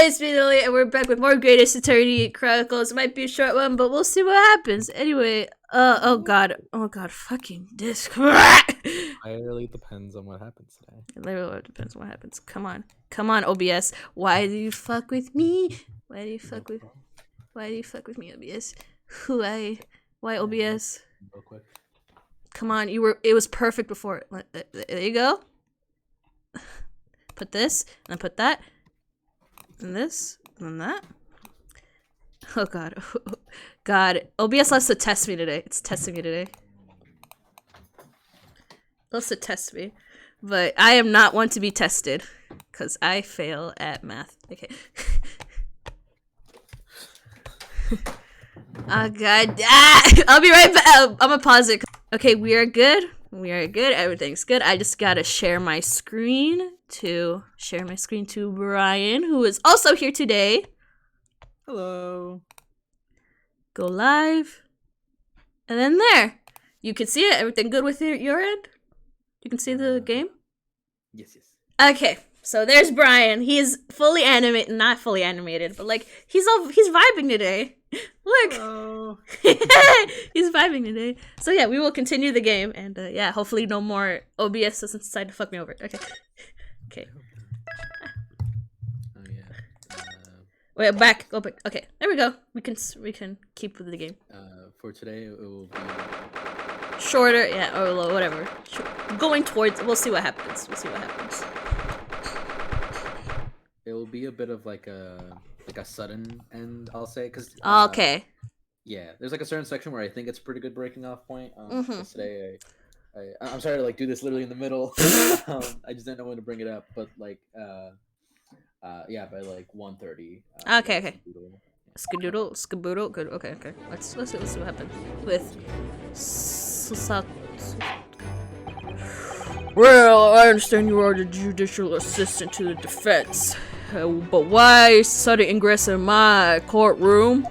It's been late, and we're back with more Greatest Eternity Chronicles. It might be a short one, but we'll see what happens. Anyway, oh god, fucking disc. It really depends on what happens today. It literally depends on what happens. Come on, OBS. Why do you fuck with me? Why do you fuck with me, OBS? Why OBS? Real quick. Come on, it was perfect before. There you go. Put this, and then put that. And this, and that. Oh god. God. OBS loves to test me today. It's testing me today. Loves to test me. But I am not one to be tested. Because I fail at math. Okay. Oh god. I'll be right back. I'm gonna pause it. Okay, we are good. Everything's good. I just gotta share my screen to Bryan, who is also here today. Hello. Go live. And then there. You can see it. Everything good with your end? You can see the game? Yes. Okay. So there's Bryan. He's fully animated, not fully animated, but like he's vibing today. Look. Hello. He's vibing today. So yeah, we will continue the game, and yeah, hopefully no more OBS doesn't decide to fuck me over. Okay. Oh yeah. Wait, back. Go back. Okay, there we go. We can keep with the game. For today, it will be Shorter, yeah, or whatever. Going towards. We'll see what happens. It will be a bit of like a sudden end, I'll say, because Okay. yeah, there's like a certain section where I think it's a pretty good breaking off point. Mhm. 'Cause today I'm sorry to like do this literally in the middle. I just didn't know when to bring it up, but like yeah, by like 1:30. Okay. Skaboodle. Good. Okay. Let's see what happens with. Well, I understand you are the judicial assistant to the defense, but why sudden ingress in my courtroom?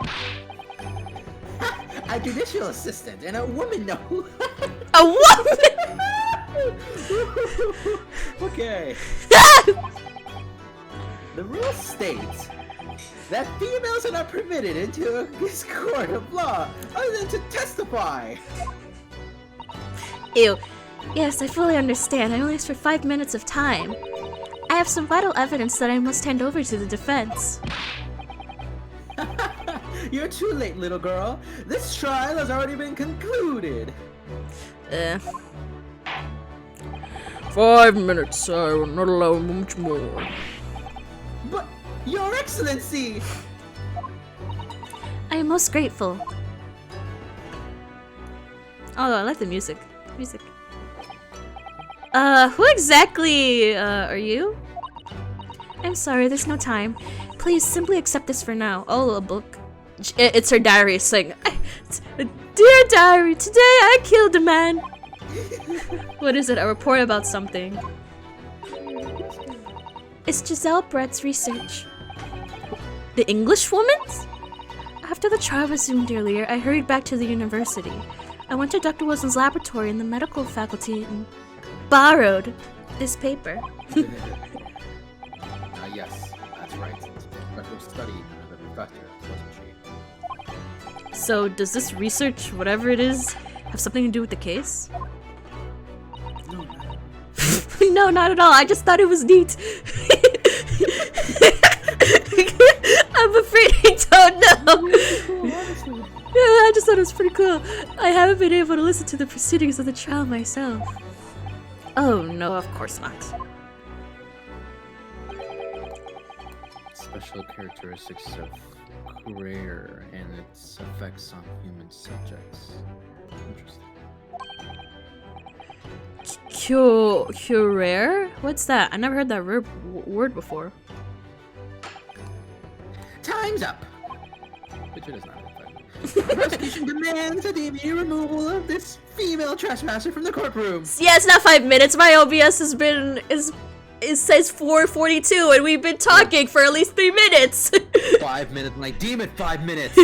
A judicial assistant and a woman, no. A woman. Okay. The rule states that females are not permitted into this court of law other than to testify. Ew. Yes, I fully understand. I only asked for 5 minutes of time. I have some vital evidence that I must hand over to the defense. You're too late, little girl. This trial has already been concluded. 5 minutes. I will not allow much more. But, Your Excellency! I am most grateful. Oh, I like the music. Who exactly, are you? I'm sorry, there's no time. Please, simply accept this for now. Oh, a book. It's her diary saying, Dear diary, today I killed a man. What is it? A report about something. It's Giselle Brett's research. The English woman's? After the trial resumed earlier, I hurried back to the university. I went to Dr. Wilson's laboratory in the medical faculty and borrowed this paper. Yes, that's right. Special study under the professor, wasn't she? So, does this research, whatever it is, have something to do with the case? No. No, not at all. I just thought it was neat. I'm afraid I don't know. Yeah, I just thought it was pretty cool. I haven't been able to listen to the proceedings of the trial myself. Oh no, of course not. Special characteristics of Courier and its effects on human subjects. Interesting. Curer? What's that? I never heard that word before. Time's up! Which it is not. The prosecution demands the immediate removal of this female trespasser from the courtroom. Yeah, it's not 5 minutes. My OBS it says 4:42, and we've been talking for at least 3 minutes. 5 minutes, and I deem it 5 minutes.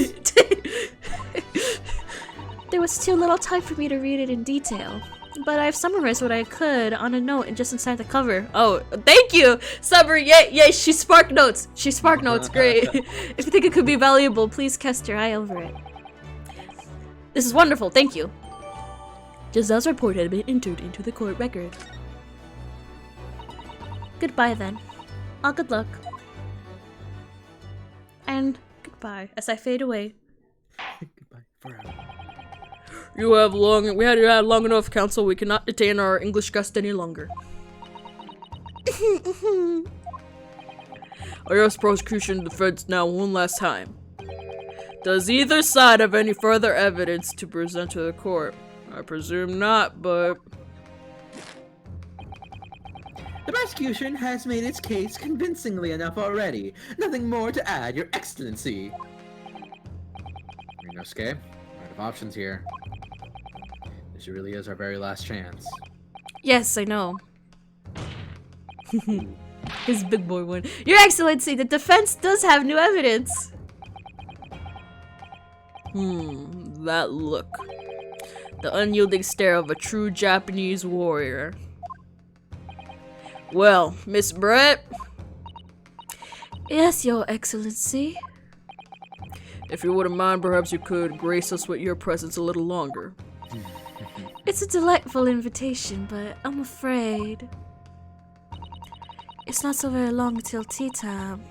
There was too little time for me to read it in detail. but I've summarized what I could on a note and just inside the cover. Oh, thank you, Summer. Yay, she spark notes. She spark notes. Great. If you think it could be valuable, please cast your eye over it. This is wonderful. Thank you. Giselle's report had been entered into the court record. Goodbye then. All good luck. And goodbye as I fade away. Goodbye forever. We had long enough, Council. We cannot detain our English guest any longer. I ask prosecution and defense now one last time. Does either side have any further evidence to present to the court? I presume not, but... The prosecution has made its case convincingly enough already. Nothing more to add, Your Excellency. Rinosuke, out of options here. This really is our very last chance. Yes, I know. His big boy one. Your Excellency, the defense does have new evidence. That look. The unyielding stare of a true Japanese warrior. Well, Miss Brett? Yes, Your Excellency. If you wouldn't mind, perhaps you could grace us with your presence a little longer. It's a delightful invitation, but I'm afraid it's not so very long till tea time.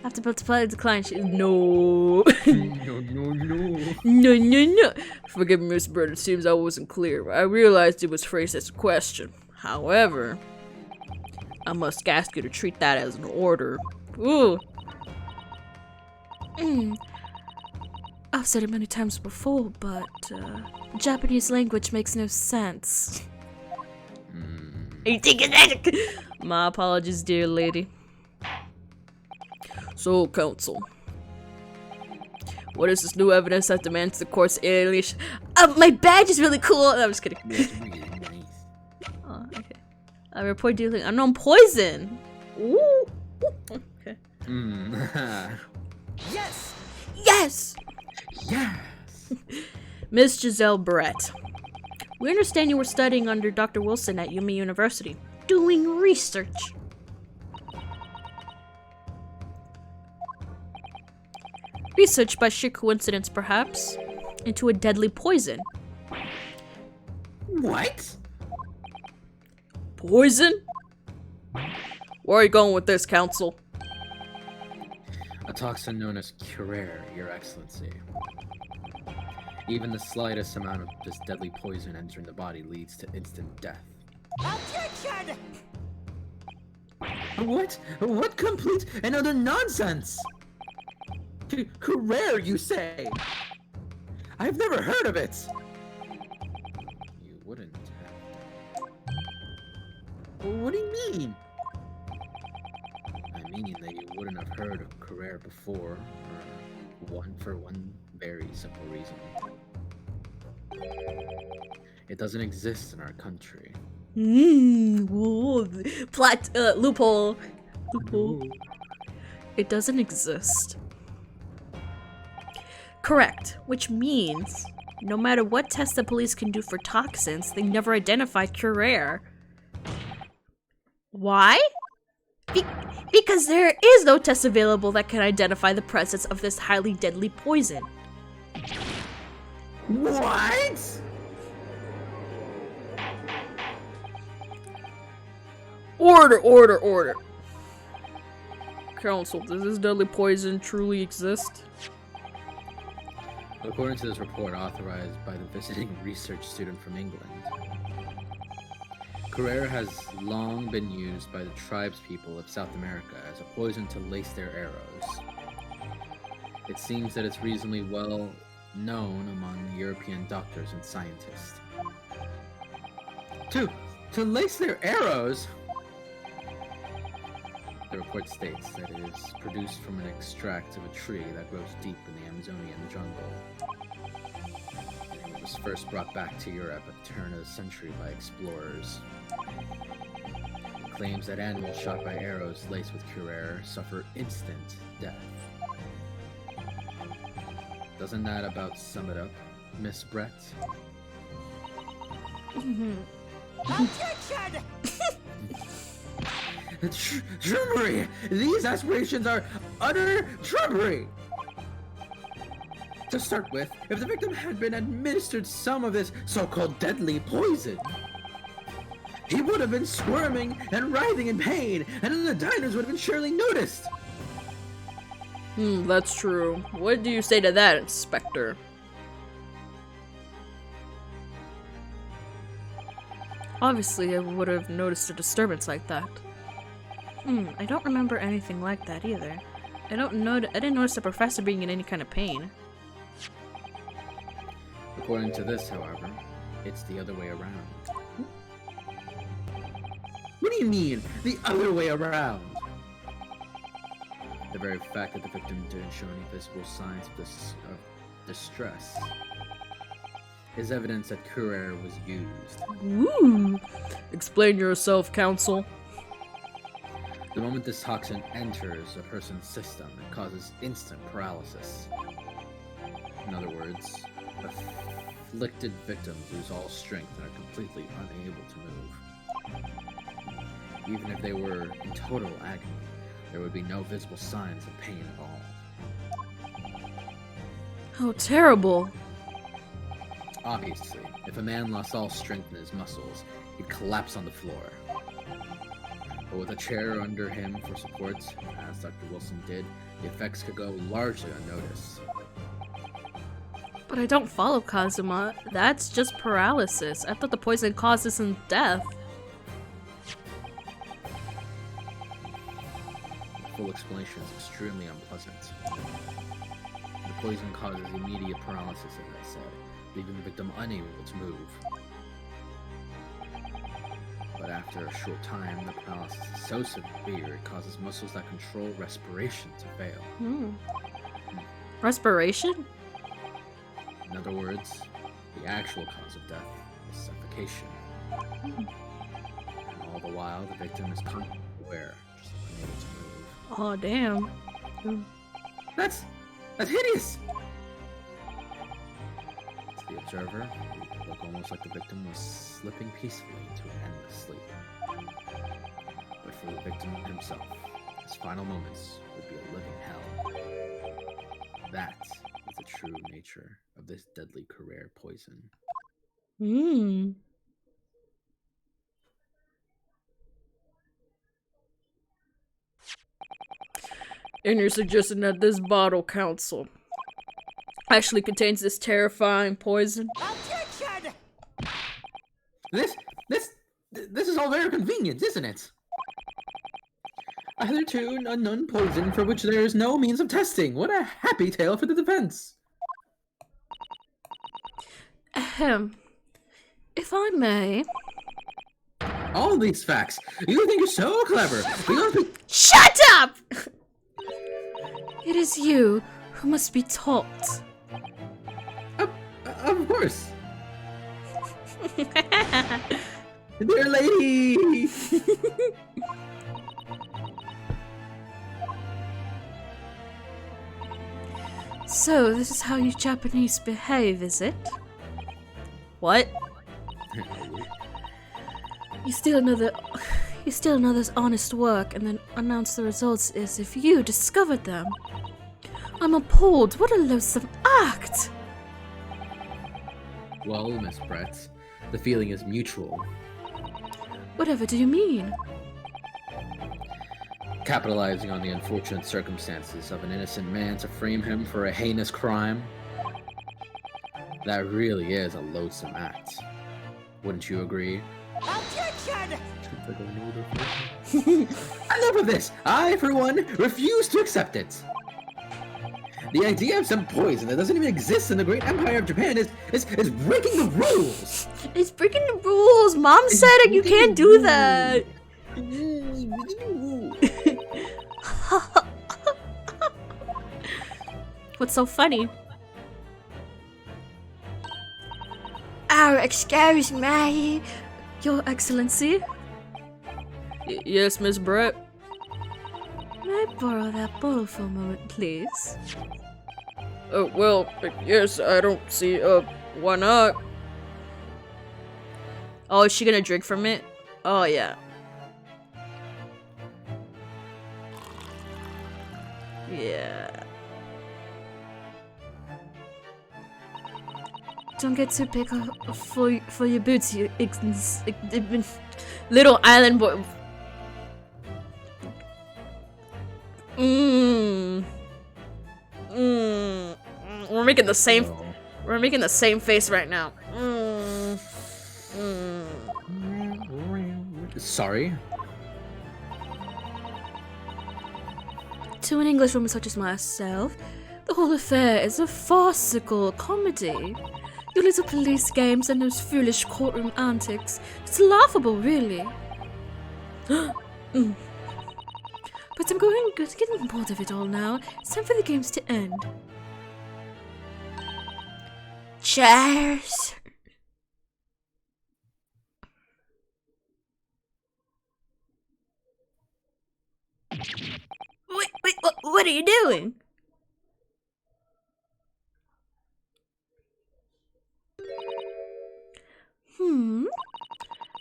I have to politely decline. No. No. Forgive me, Miss Brett. It seems I wasn't clear. I realized it was phrased as a question. However, I must ask you to treat that as an order. Ooh. I've said it many times before, but Japanese language makes no sense. My apologies, dear lady. So, Council, what is this new evidence that demands the court's alienation? My badge is really cool. No, I'm just kidding. Oh, okay. I report dealing unknown poison. Ooh. Okay. Yes! Yes! Yes! Miss Giselle Brett, we understand you were studying under Dr. Wilson at Yumi University, doing research. Research by sheer coincidence, perhaps, into a deadly poison. What? Poison? Where are you going with this, Council? A toxin known as Curare, Your Excellency. Even the slightest amount of this deadly poison entering the body leads to instant death. Objection! What complete and utter nonsense? Rare, you say? I've never heard of it. You wouldn't have. What do you mean? I mean that you wouldn't have heard of Curare before, for one very simple reason. It doesn't exist in our country. Plot, loophole. It doesn't exist. Correct, which means no matter what test the police can do for toxins, they never identify Curare. Why? Because there is no test available that can identify the presence of this highly deadly poison. What? Order. Council, does this deadly poison truly exist? According to this report authorized by the visiting research student from England, Curare has long been used by the tribespeople of South America as a poison to lace their arrows. It seems that it's reasonably well known among European doctors and scientists. To lace their arrows? The report states that it is produced from an extract of a tree that grows deep in the Amazonian jungle. And it was first brought back to Europe at the turn of the century by explorers. It claims that animals shot by arrows laced with Curare suffer instant death. Doesn't that about sum it up, Miss Brett? Objection! Trumpery! These aspirations are utter trumpery! To start with, if the victim had been administered some of this so-called deadly poison, he would have been squirming and writhing in pain, and then the diners would have been surely noticed! That's true. What do you say to that, Inspector? Obviously, I would have noticed a disturbance like that. I don't remember anything like that either. I didn't notice the professor being in any kind of pain. According to this, however, it's the other way around. What do you mean, the other way around? The very fact that the victim didn't show any visible signs of distress is evidence that Courier was used. Ooh! Explain yourself, Counsel. The moment this toxin enters a person's system, it causes instant paralysis. In other words, afflicted victims lose all strength and are completely unable to move. Even if they were in total agony, there would be no visible signs of pain at all. How terrible! Obviously, if a man lost all strength in his muscles, he'd collapse on the floor. But with a chair under him for support, as Dr. Wilson did, the effects could go largely unnoticed. But I don't follow Kazuma. That's just paralysis. I thought the poison causes him death. The full explanation is extremely unpleasant. The poison causes immediate paralysis, as I said, leaving the victim unable to move. But after a short time, the paralysis is so severe it causes muscles that control respiration to fail. Respiration? In other words, the actual cause of death is suffocation. And all the while, the victim is constantly aware, just unable to move. Oh, damn. That's hideous! To the observer, it would look almost like the victim was slipping peacefully into an endless sleep. But for the victim himself, his final moments would be a living hell. That is the true nature of this deadly career poison. And you're suggesting that this bottle, Counsel, actually contains this terrifying poison? Objection! This is all very convenient, isn't it? A hitherto unknown poison for which there is no means of testing. What a happy tale for the defense. Ahem. If I may... All these facts. You think you're so clever. Shut up! It is you who must be taught. Of course. Dear lady! So, this is how you Japanese behave, is it? What? You steal another's honest work and then announce the results as if you discovered them. I'm appalled. What a loathsome act! Well, Miss Brett, the feeling is mutual. Whatever do you mean? Capitalizing on the unfortunate circumstances of an innocent man to frame him for a heinous crime. That really is a loathsome act. Wouldn't you agree? Objection! Enough of this! I, for one, refuse to accept it! The idea of some poison that doesn't even exist in the great empire of Japan is breaking the rules! It's breaking the rules! Mom said it! You can't do that! What's so funny? Oh, excuse me, Your Excellency. Yes, Miss Brett. May I borrow that bottle for a moment, please? Well, yes, I don't see, why not? Oh, is she gonna drink from it? Oh, yeah. Yeah. Don't get too big for your boots, you little island boy. We're making the same. No. We're making the same face right now. Sorry? To an Englishwoman such as myself, the whole affair is a farcical comedy. Your little police games and those foolish courtroom antics. It's laughable, really. But I'm getting bored of it all now. It's time for the games to end. Cheers! Wait, what are you doing?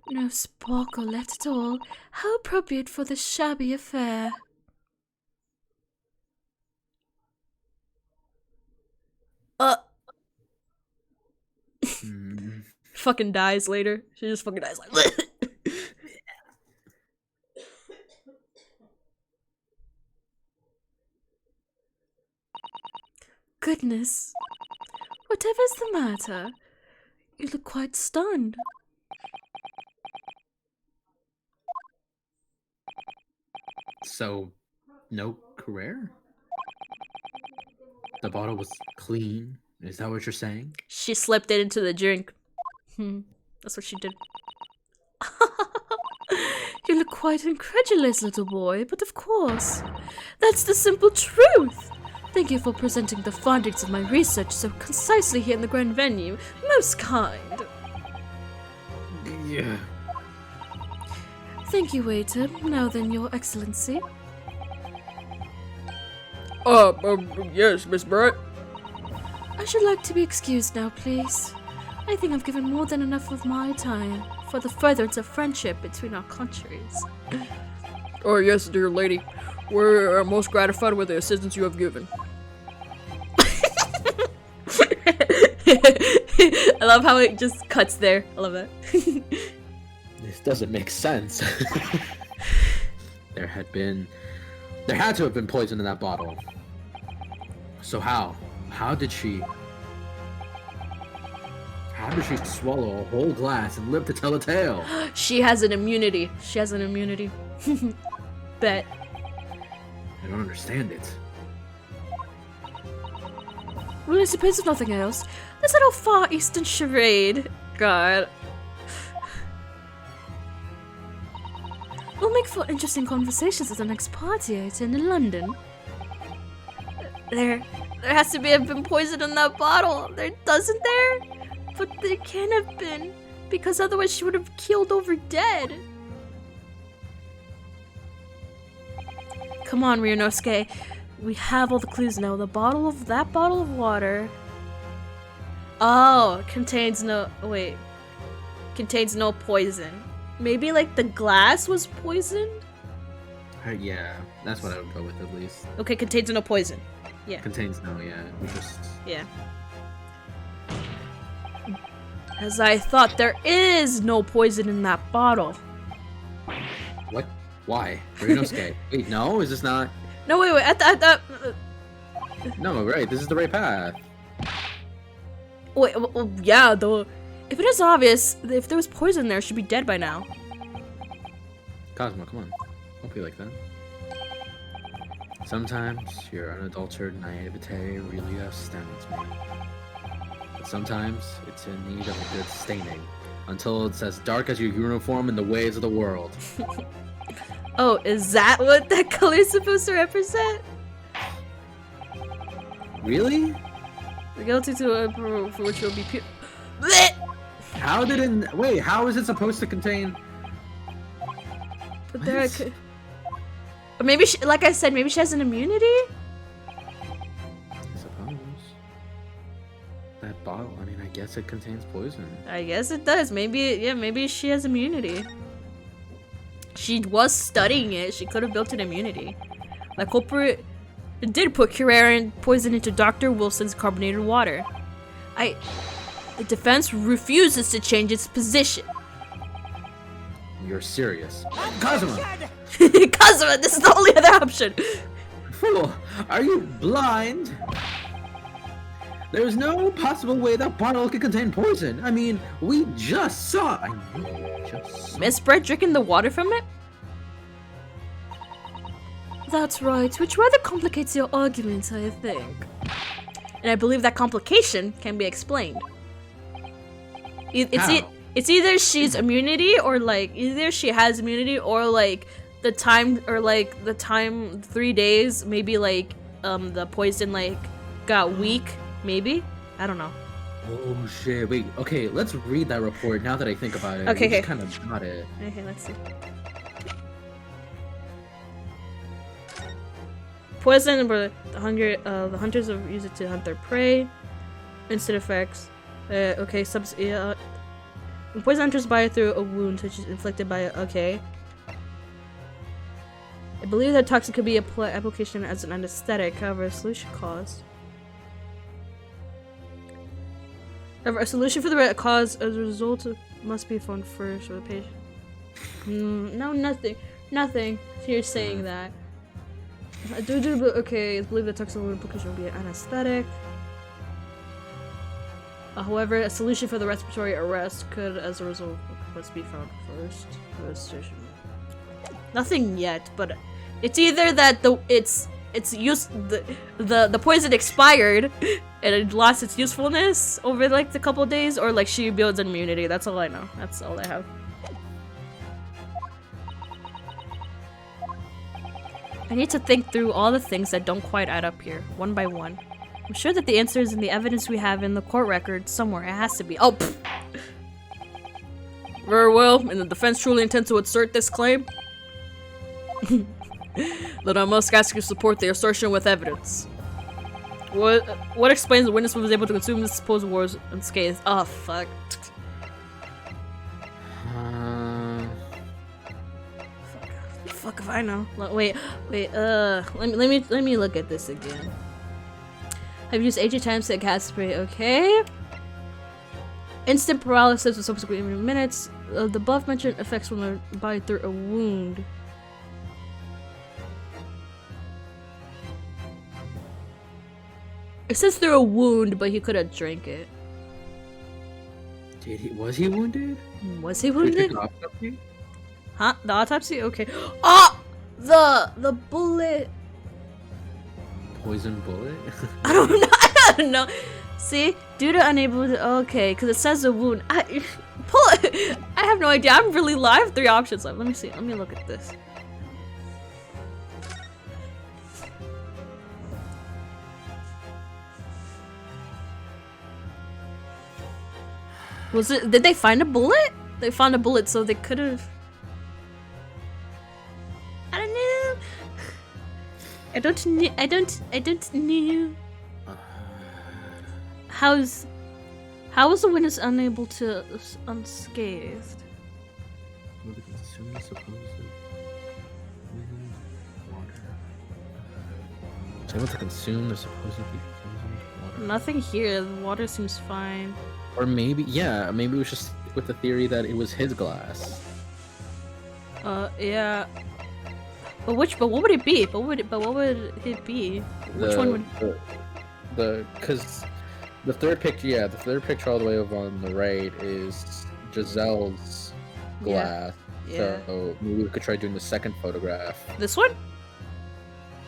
No sparkle left at all. How appropriate for this shabby affair. Fucking dies later. She just fucking dies like Goodness. Whatever's the matter? You look quite stunned. So, no career? The bottle was clean. Is that what you're saying? She slipped it into the drink. That's what she did. You look quite incredulous, little boy, but of course. That's the simple truth. Thank you for presenting the findings of my research so concisely here in the grand venue. Most kind. Yeah. Thank you, waiter. Now then, Your Excellency. Yes, Miss Brett. I should like to be excused now, please. I think I've given more than enough of my time for the furtherance of friendship between our countries. Oh, yes, dear lady. We're most gratified with the assistance you have given. I love how it just cuts there. I love that. This doesn't make sense. There had to have been poison in that bottle. So how did she swallow a whole glass and live to tell a tale? She has an immunity. Bet. I don't understand it. Well, I suppose if nothing else, this little Far Eastern charade. God. Will make for interesting conversations at the next party I attend in London. There has to have been poison in that bottle. There doesn't there? But there can't have been, because otherwise she would have keeled over dead. Come on, Ryunosuke. We have all the clues now. That bottle of water. Oh, contains no poison. Maybe like the glass was poisoned? Yeah, that's what I would go with at least. Okay, contains no poison. Yeah. Contains no, yeah. We just... Yeah. As I thought, there is no poison in that bottle. What? Why? Ryunosuke. Wait, no? Is this not... No, wait. No, right. This is the right path. Wait, well, yeah, though. If it is obvious, if there was poison there, she'd be dead by now. Cosmo, come on. Don't be like that. Sometimes your unadulterated naivete really astounds me. But sometimes it's in need of a good staining. Until it's as dark as your uniform in the ways of the world. Oh, is that what that color is supposed to represent? Really? The guilty to for which will be pure. How did it... Wait, how is it supposed to contain... But there I could... Or maybe she, like I said, maybe she has an immunity? I suppose. That bottle, I mean, I guess it contains poison. I guess it does. Maybe she has immunity. She was studying it. She could have built an immunity. The culprit did put curare poison into Dr. Wilson's carbonated water. The defense refuses to change its position. You're serious. Kazuma! Kazuma, this is the only other option. Fool! Are you blind? There's no possible way that bottle could contain poison. I mean, we just saw. I know, we just saw. Miss Brett drinking the water from it? That's right, which rather complicates your argument, I think. And I believe that complication can be explained. How? It's either she's immunity or like either she has immunity or like the time 3 days maybe like the poison like got weak maybe. I don't know. Oh shit! Wait. Okay, let's read that report now that I think about it. Okay, We just okay. kind of got it. Okay, let's see. Poison, but the hunters have used it to hunt their prey. Instant effects. Okay, when poison hunters bite through a wound which is inflicted by okay. I believe that toxin could be application as an anesthetic, however, a solution cause. However, a solution for the cause as a result must be found first for the patient. No, nothing. Nothing. You're saying that. Okay, I believe the toxin wound application will be an anesthetic. However, a solution for the respiratory arrest could, as a result, must be found first. Nothing yet, but it's either that the poison expired and it lost its usefulness over like the couple days, or like she builds immunity. That's all I know. That's all I have. I need to think through all the things that don't quite add up here, one by one. I'm sure that the answer is in the evidence we have in the court record somewhere. It has to be. Oh, pfft. Very well, and the defense truly intends to assert this claim? Then I must ask you to support the assertion with evidence. What explains the witness was able to consume the supposed wars unscathed? Oh, fuck. Fuck if I know. Wait, let me look at this again. I've used 80 times to cast spray, okay? Instant paralysis with subsequent minutes. The above mentioned effects when the body through a wound. It says through a wound, but he could have drank it. Was he wounded? Was he Did we wounded? take autopsy? Huh? The autopsy? Okay. Oh! The bullet! Poison bullet? I don't know. I don't know. See? Due to unable to. Okay, because it says a wound. Pull it! I have no idea. I'm really live. 3 options left. Let me see. Let me look at this. Was it? Did they find a bullet? They found a bullet, so they could have. I don't know. I don't know. How was the witness unable to unscathed? Able to consume the supposedly poisoned water. Nothing here. The water seems fine. Or maybe, yeah, maybe we should stick with the theory that it was his glass. Yeah. But what would it be? But what would it be? Which one would? Because the third picture all the way over on the right is Giselle's glass. Yeah. So maybe we could try doing the second photograph. This one?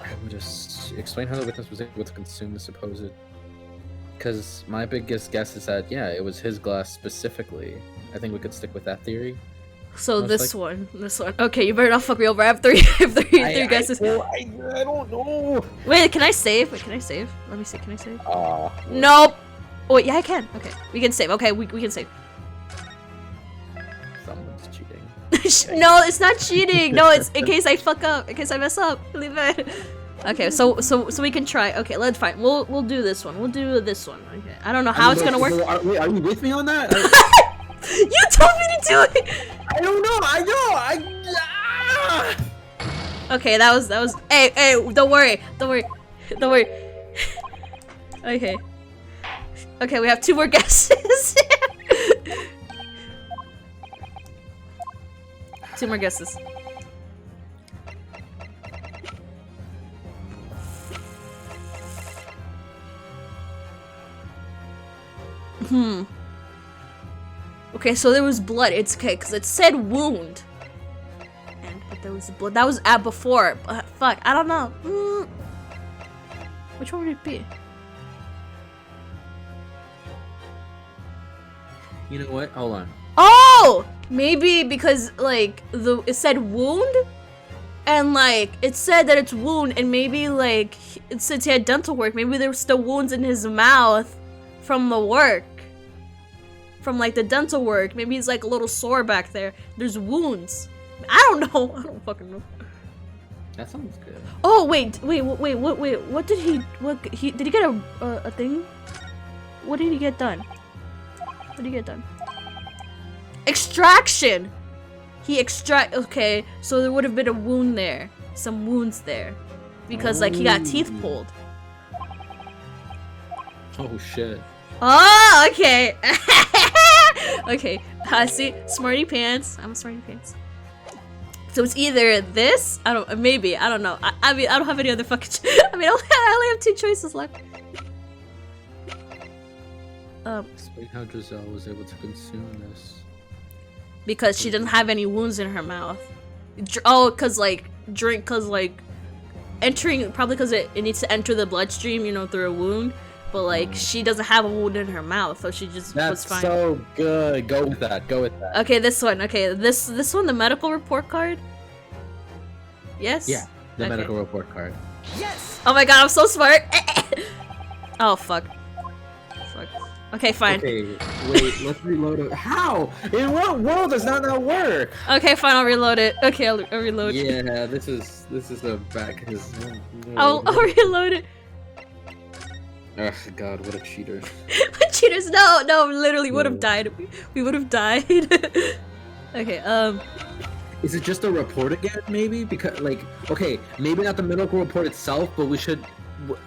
I would just explain how the witness was able to consume the supposed. Because my biggest guess is that, yeah, it was his glass specifically. I think we could stick with that theory. So Most this one. Okay, you better not fuck me over. I have three guesses. I don't know. Wait, can I save? Wait, can I save? Let me see. Can I save? Nope. Nope. Oh, wait, yeah, I can. Okay, we can save. Okay, we can save. Someone's cheating. No, it's not cheating. No, it's in case I fuck up. In case I mess up. Leave it. Okay, so we can try. Okay, let's fine. We'll do this one. We'll do this one. Okay. I don't know how it's gonna work. Wait, are you with me on that? You told me to do it. I don't know. Okay, that was. Hey, don't worry. Okay. Okay, we have 2 more guesses. 2 more guesses. Okay, so there was blood. It's okay, because it said wound. But there was blood. That was at before. Fuck, I don't know. Which one would it be? You know what? Hold on. Oh! Maybe because, like, it said wound? And, like, it said that it's wound, and maybe, like, since he had dental work, maybe there were still wounds in his mouth from the work. From, like, the dental work. Maybe he's, like, a little sore back there. There's wounds. I don't know. I don't fucking know. That sounds good. Oh, wait. What did he did he get a thing? What did he get done? What did he get done? Extraction! Okay, so there would have been a wound there. Some wounds there. Because, like, he got teeth pulled. Oh, shit. Oh, okay. Okay, see, smarty pants. I'm a smarty pants. So it's either this, I don't know. I mean, I don't have any other fucking. I mean, I only have 2 choices left. Explain how Giselle was able to consume this. Because she didn't have any wounds in her mouth. Oh, cause like entering, probably because it needs to enter the bloodstream, you know, through a wound. But like she doesn't have a wound in her mouth, so she just was fine. That's so good. Go with that. Okay, this one. Okay, this one, the medical report card. Yes. Yeah, the medical report card. Yes. Oh my god, I'm so smart. Oh fuck. Okay, fine. Okay, wait. Let's reload it. How? In what world does that not work? Okay, fine. I'll reload it. Okay, I'll reload. Yeah, this is a back. I'll reload it. Oh god, what a cheater. What cheaters? No, literally would have died. We would have died. Okay, Is it just a report again, maybe? Because, like, okay, maybe not the medical report itself, but we should...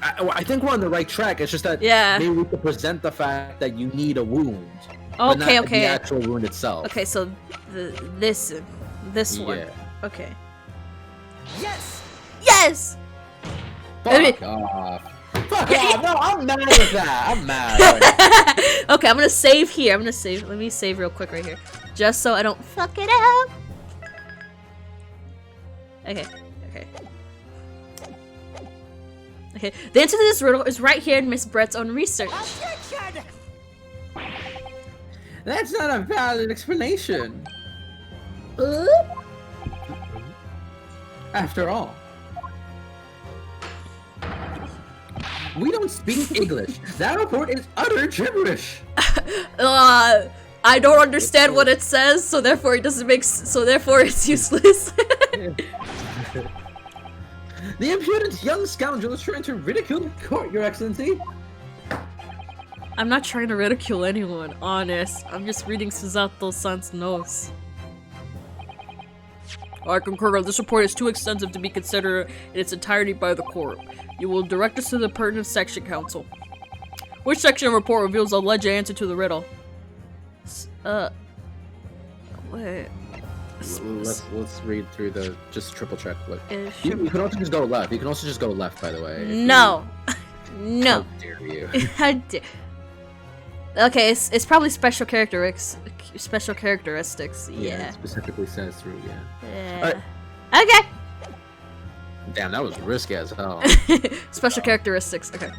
I think we're on the right track. It's just that maybe we could present the fact that you need a wound. But not the actual wound itself. Okay, so this one. Yeah. Okay. Yes. Yes! Fuck off. Fuck off. No, I'm mad with that. I'm mad. Okay, I'm gonna save here. Let me save real quick right here. Just so I don't fuck it up. Okay. The answer to this riddle is right here in Miss Brett's own research. Objection. That's not a valid explanation. After all, we don't speak English. That report is utter gibberish. I don't understand what it says, so therefore it doesn't make. So therefore it's useless. The impudent young scoundrel is trying to ridicule the court, Your Excellency. I'm not trying to ridicule anyone, honest. I'm just reading Susato-san's notes. I concur. This report is too extensive to be considered in its entirety by the court. You will direct us to the pertinent section, counsel. Which section of the report reveals the alleged answer to the riddle? Wait. Let's read through the just triple check. You can also just go left. You can also just go left, by the way. No. No. How dare you? How dare. Okay, it's probably special characteristics. Yeah. It specifically says through. Yeah. Okay. Damn, that was risky as hell. Special characteristics. Okay.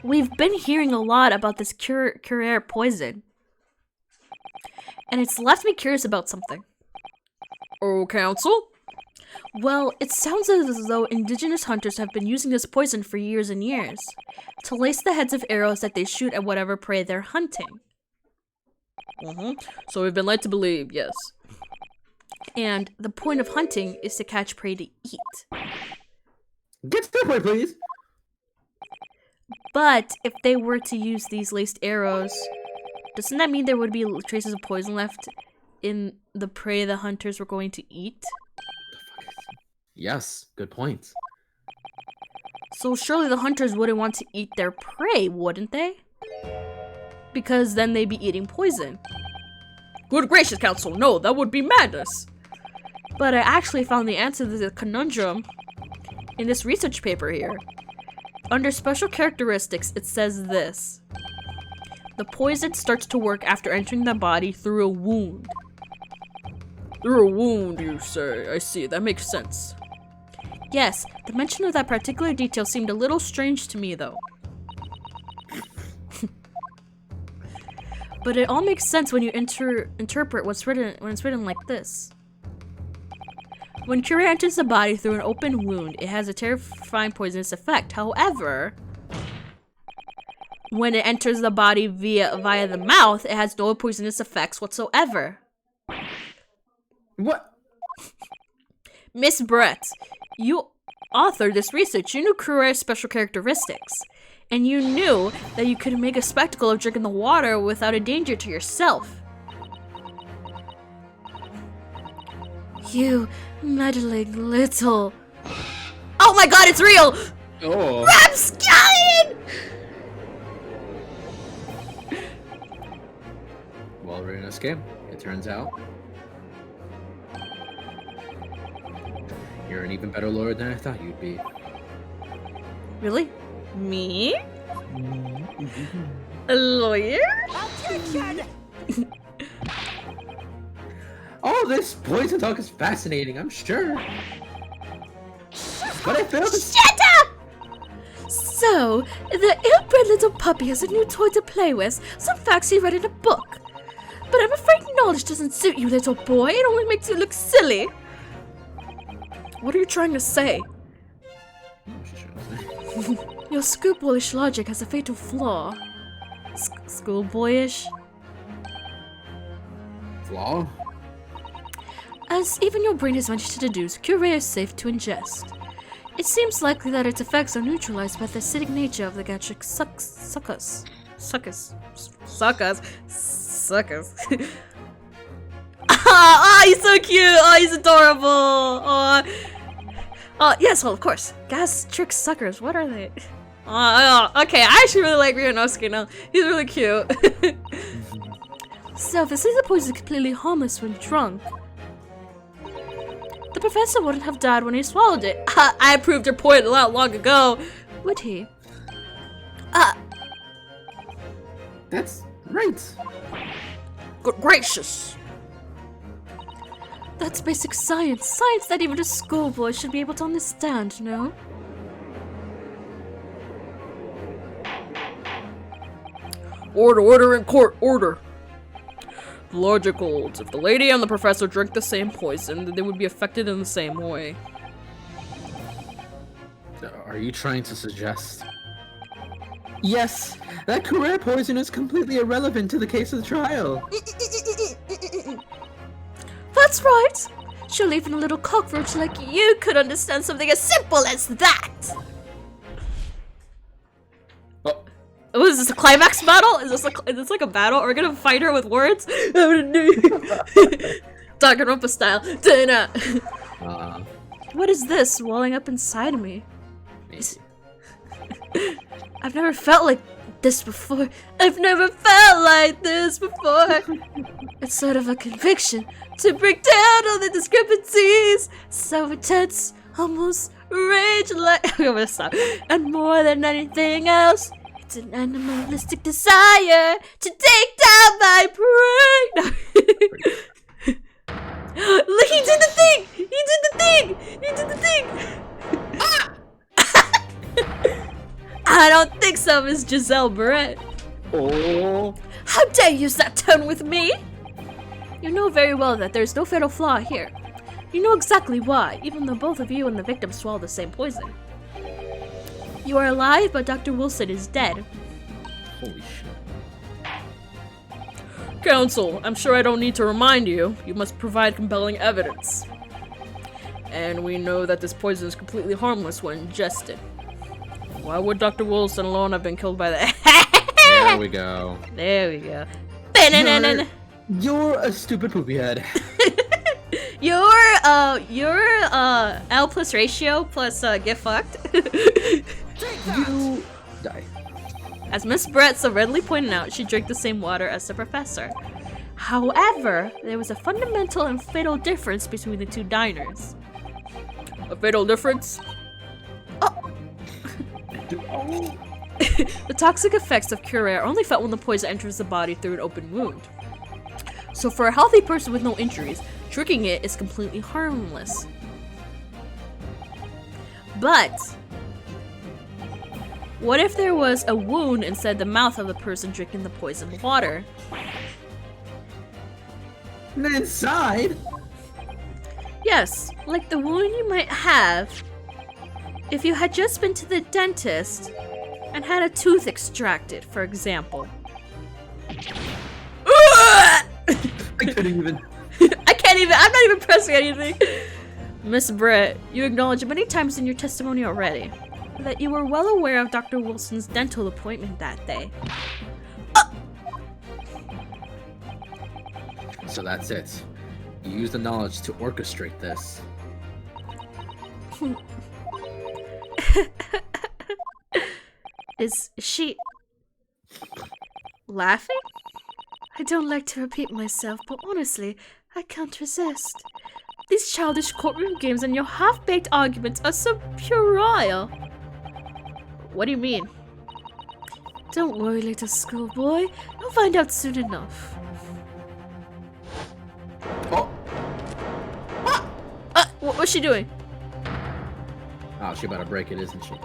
We've been hearing a lot about this Curer poison. And it's left me curious about something. Oh, counsel? Well, it sounds as though indigenous hunters have been using this poison for years and years. To lace the heads of arrows that they shoot at whatever prey they're hunting. So we've been led to believe, yes. And the point of hunting is to catch prey to eat. Get to the point, please. But if they were to use these laced arrows, doesn't that mean there would be traces of poison left in the prey the hunters were going to eat? Yes, good point. So surely the hunters wouldn't want to eat their prey, wouldn't they? Because then they'd be eating poison. Good gracious, Council, no, that would be madness. But I actually found the answer to the conundrum in this research paper here. Under special characteristics, it says this. The poison starts to work after entering the body through a wound. Through a wound, you say? I see, that makes sense. Yes, the mention of that particular detail seemed a little strange to me, though. But it all makes sense when you interpret what's written when it's written like this. When Curie enters the body through an open wound, it has a terrifying poisonous effect. However, when it enters the body via the mouth, it has no poisonous effects whatsoever. What? Miss Brett, you authored this research. You knew Curie's special characteristics. And you knew that you could make a spectacle of drinking the water without a danger to yourself. You meddling little... Oh my god, it's real! Oh. Rapscallion! Well written escape, it turns out. You're an even better lawyer than I thought you'd be. Really? Me? A lawyer? Objection! All this poison talk is fascinating, I'm sure. But I failed to... Shut up! So, the ill-bred little puppy has a new toy to play with, some facts he read in a book. But I'm afraid knowledge doesn't suit you, little boy. It only makes you look silly. What are you trying to say? Your schoolboyish logic has a fatal flaw. Schoolboyish? Flaw? As even your brain has managed to deduce, Curie is safe to ingest. It seems likely that its effects are neutralized by the acidic nature of the gastric succus. Oh, he's so cute! Oh, he's adorable! Oh, yes, well, of course. Gastric suckers, what are they? Okay, I actually really like Ryunosuke now. He's really cute. So, if the season poison is completely harmless when drunk, the professor wouldn't have died when he swallowed it. I proved your point a lot long ago, would he? That's right. Good gracious! That's basic science. Science that even a schoolboy should be able to understand, no? Order in court, order! The logic holds. If the lady and the professor drink the same poison, then they would be affected in the same way. Are you trying to suggest? Yes, that career poison is completely irrelevant to the case of the trial. That's right! Surely even a little cockroach like you could understand something as simple as that! Oh, Oh, is this a climax battle? Is this like a battle? Are we gonna fight her with words? Danganronpa style. Dana. What is this welling up inside of me? maybe. I've never felt like this before. I've never felt like this before. It's sort of a conviction to break down all the discrepancies. So intense, almost rage like. I'm gonna stop. And more than anything else, it's an animalistic desire to take down my prey. Look, he did the thing! He did the thing! He did the thing! Ah! I don't think so, Miss Giselle Barrett. Oh. How dare you use that tone with me? You know very well that there's no fatal flaw here. You know exactly why, even though both of you and the victim swallowed the same poison. You are alive, but Dr. Wilson is dead. Holy shit. Counsel, I'm sure I don't need to remind you. You must provide compelling evidence. And we know that this poison is completely harmless when ingested. Why would Dr. Wilson alone have been killed by that? There we go. There we go. You're a stupid poopy head. Your L plus ratio plus get fucked. You die. As Miss Brett so readily pointed out, she drank the same water as the professor. However, there was a fundamental and fatal difference between the two diners. A fatal difference? Oh! The toxic effects of Curare are only felt when the poison enters the body through an open wound. So for a healthy person with no injuries, drinking it is completely harmless. But what if there was a wound inside the mouth of the person drinking the poisoned water? Inside? Yes, like the wound you might have if you had just been to the dentist and had a tooth extracted, for example. I couldn't even. I'm not even pressing anything. Miss Brett, you acknowledged many times in your testimony already that you were well aware of Dr. Wilson's dental appointment that day. So that's it. You use the knowledge to orchestrate this. Is she laughing? I don't like to repeat myself, but honestly, I can't resist. These childish courtroom games and your half-baked arguments are so puerile. What do you mean? Don't worry, little schoolboy. You'll find out soon enough. Oh! What's she doing? Oh, she about to break it, isn't she?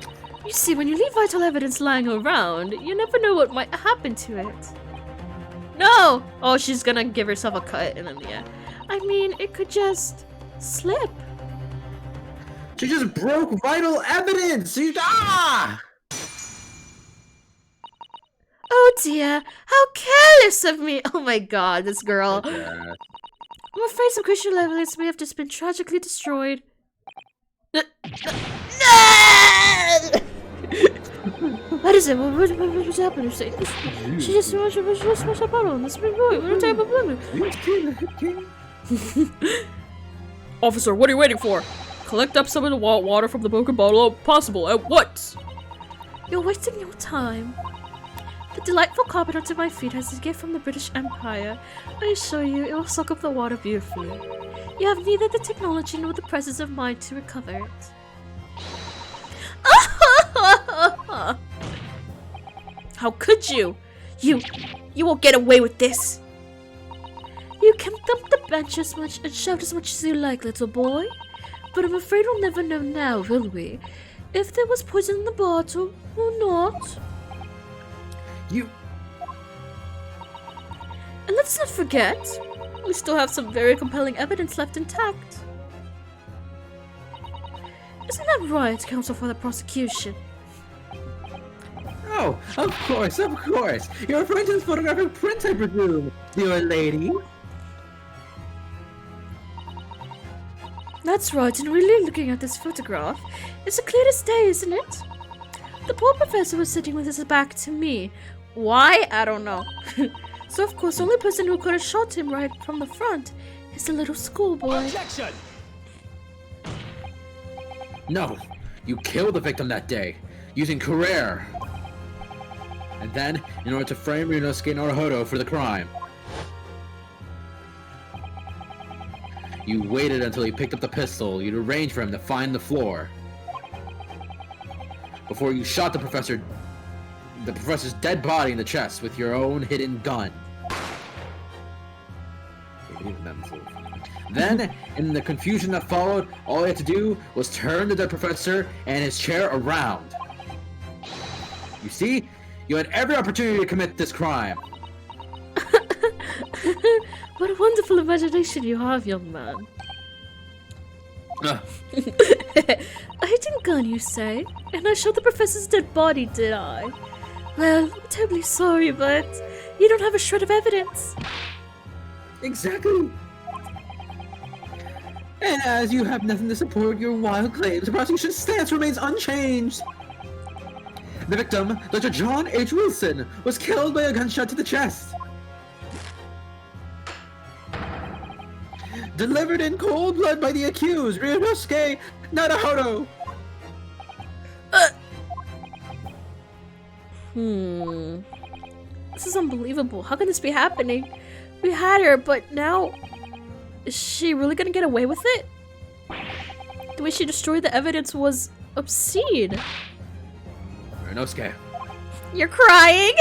You see, when you leave vital evidence lying around, you never know what might happen to it. No! Oh, she's gonna give herself a cut and then, yeah. I mean, it could just slip. She just broke vital evidence! Oh dear, how careless of me! Oh my god, this girl. Yeah. I'm afraid some crucial evidence may have just been tragically destroyed. What is it? What's happening? She just smashed a bottle on this big boy. What type of blender? Officer, what are you waiting for? Collect up some of the water from the broken bottle if possible. At what? You're wasting your time. The delightful carpet under my feet has a gift from the British Empire. I assure you, it will soak up the water beautifully. You have neither the technology nor the presence of mind to recover it. How could you? You won't get away with this. You can thump the bench as much and shout as much as you like, little boy. But I'm afraid we'll never know now, will we? If there was poison in the bottle or not. You. And let's not forget, we still have some very compelling evidence left intact. Isn't that right, counsel for the prosecution? Oh, of course, of course. You're referring to this photographic print, I presume, dear lady. That's right, and really looking at this photograph, it's as clear as day, isn't it? The poor professor was sitting with his back to me. Why? I don't know. So of course, the only person who could have shot him right from the front is the little schoolboy. Objection! No! You killed the victim that day, using Curare. And then, in order to frame Ryunosuke Naruhodo for the crime, you waited until he picked up the pistol you'd arranged for him to find the floor, before you shot the professor's dead body in the chest with your own hidden gun. Then, in the confusion that followed, all you had to do was turn the dead professor and his chair around. You see? You had every opportunity to commit this crime. What a wonderful imagination you have, young man. A hidden gun, you say? And I shot the professor's dead body, did I? Well, I'm terribly sorry, but you don't have a shred of evidence. Exactly. And as you have nothing to support your wild claims, the prosecution's stance remains unchanged. The victim, Dr. John H. Wilson, was killed by a gunshot to the chest. Delivered in cold blood by the accused, Ryunosuke Naruhodo. This is unbelievable. How can this be happening? We had her, but now... Is she really gonna get away with it? The way she destroyed the evidence was obscene. Ryunosuke, You're crying?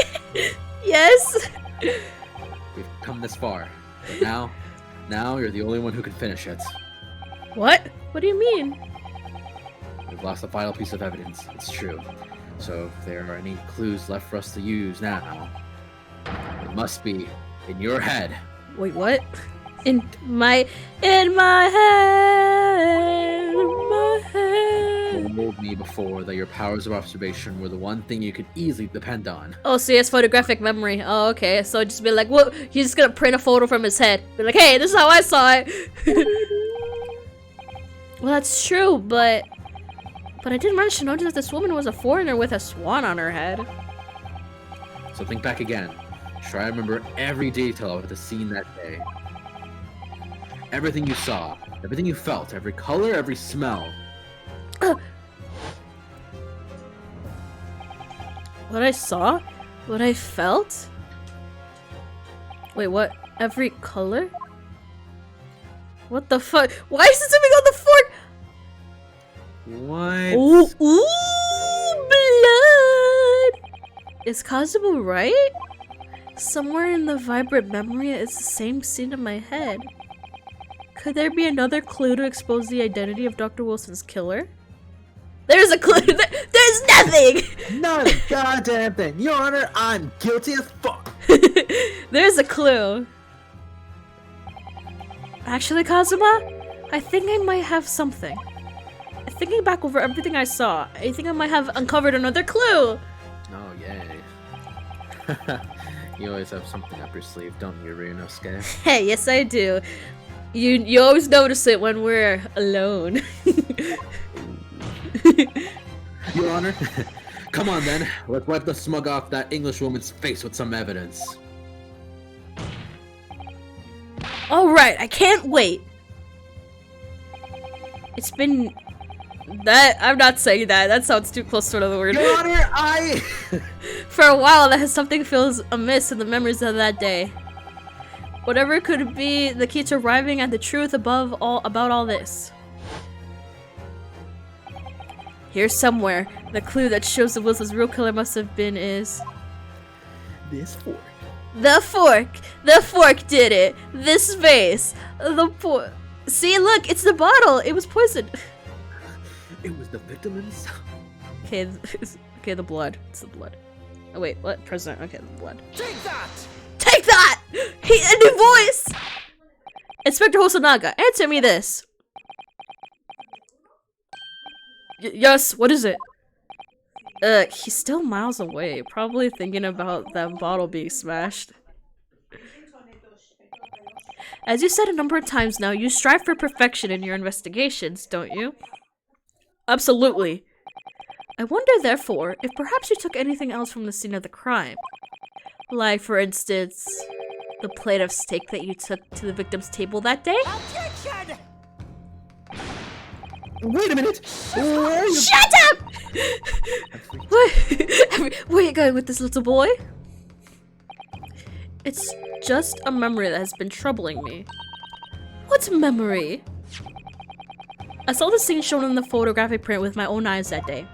Yes? we've come this far. But now you're the only one who can finish it. What? What do you mean? We've lost the final piece of evidence, it's true. So if there are any clues left for us to use now, it must be in your head. Wait, what? In my head, You told me before that your powers of observation were the one thing you could easily depend on. Oh, so he has photographic memory. Oh, okay. So just be like, what? He's just gonna print a photo from his head. Be like, hey, this is how I saw it. Well, that's true, but I did manage to notice that this woman was a foreigner with a swan on her head. So think back again. Try to remember every detail of the scene that day. Everything you saw, everything you felt, every color, every smell. What I saw? What I felt? Wait, what? Every color? What the fuck? Why is it zooming on the fork? What? Ooh, blood! Is Kazuo right? Somewhere in the vibrant memory is the same scene in my head. Could there be another clue to expose the identity of Dr. Wilson's killer? There's a clue! There's nothing! Not a goddamn thing. Your Honor, I'm guilty as fuck. There's a clue. Actually, Kazuma, I think I might have something. Thinking back over everything I saw, I think I might have uncovered another clue! Oh, yay. You always have something up your sleeve, don't you, Ryunosuke? Hey, yes I do. You always notice it when we're alone. Your Honor, Come on then, let's wipe the smug off that English woman's face with some evidence. Alright, I can't wait. It's been... That... I'm not saying that. That sounds too close to another word. Your Honor, I... For a while, something feels amiss in the memories of that day. Whatever it could be, the key to arriving at the truth about all this. Here somewhere, the clue that shows that Wilson's real killer must have been is... This fork. The fork! The fork did it! This vase! The See, look, it's the bottle! It was poisoned! It was the victim himself. Okay, okay, the blood. It's the blood. Oh wait, what? President. Okay, the blood. Take that! Take that! A new voice! Inspector Hosonaga, answer me this! Yes, what is it? He's still miles away, probably thinking about that bottle being smashed. As you said a number of times now, you strive for perfection in your investigations, don't you? Absolutely. I wonder, therefore, if perhaps you took anything else from the scene of the crime. Like, for instance, the plate of steak that you took to the victim's table that day? Objection! Wait a minute! Where are you? Shut up! Where are you going with this little boy? It's just a memory that has been troubling me. What memory? I saw the scene shown in the photographic print with my own eyes that day.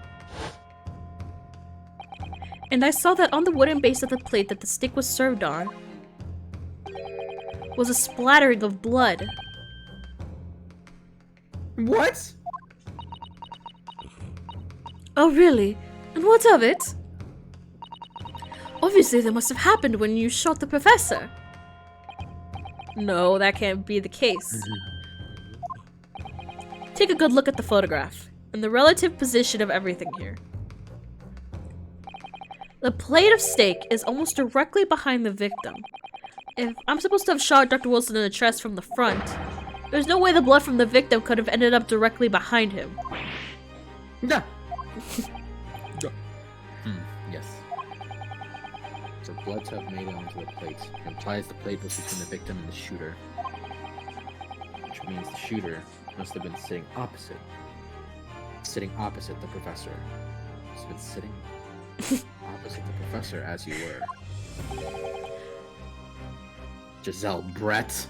And I saw that on the wooden base of the plate that the steak was served on was a splattering of blood. What? Oh, really? And what of it? Obviously, that must have happened when you shot the professor. No, that can't be the case. Take a good look at the photograph and the relative position of everything here. The plate of steak is almost directly behind the victim, If I'm supposed to have shot Dr. Wilson in the chest from the front, there's no way the blood from the victim could have ended up directly behind him. No. Yes. For blood to have made it onto the plate implies the plate was between the victim and the shooter. Which means the shooter must have been sitting opposite the professor. Must have been sitting opposite the professor as you were. Giselle Brett.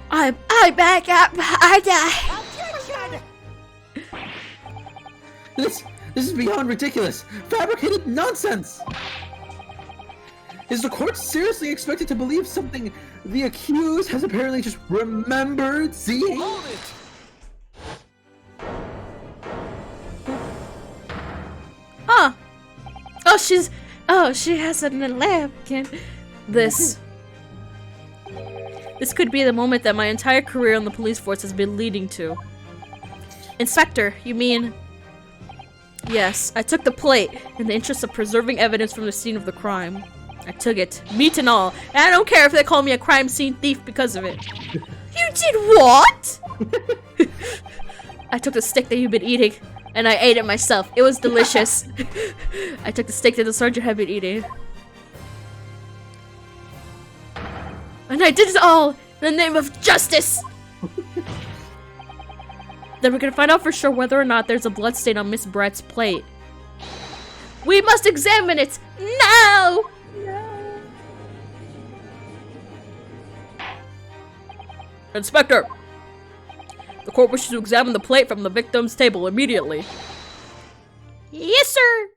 I back up. I die. Objection! This is beyond ridiculous! Fabricated nonsense! Is the court seriously expected to believe something the accused has apparently just remembered seeing? Hold it! Huh. She has it in the lab again. This could be the moment that my entire career on the police force has been leading to. Inspector, you mean? Yes, I took the plate in the interest of preserving evidence from the scene of the crime. I took it, meat and all, and I don't care if they call me a crime scene thief because of it. You did what? I took the steak that you've been eating, and I ate it myself. It was delicious. I took the steak that the sergeant had been eating. And I did it all in the name of justice! Then we're gonna find out for sure whether or not there's a bloodstain on Miss Brett's plate. We must examine it now! Inspector! The court wishes to examine the plate from the victim's table immediately. Yes, sir!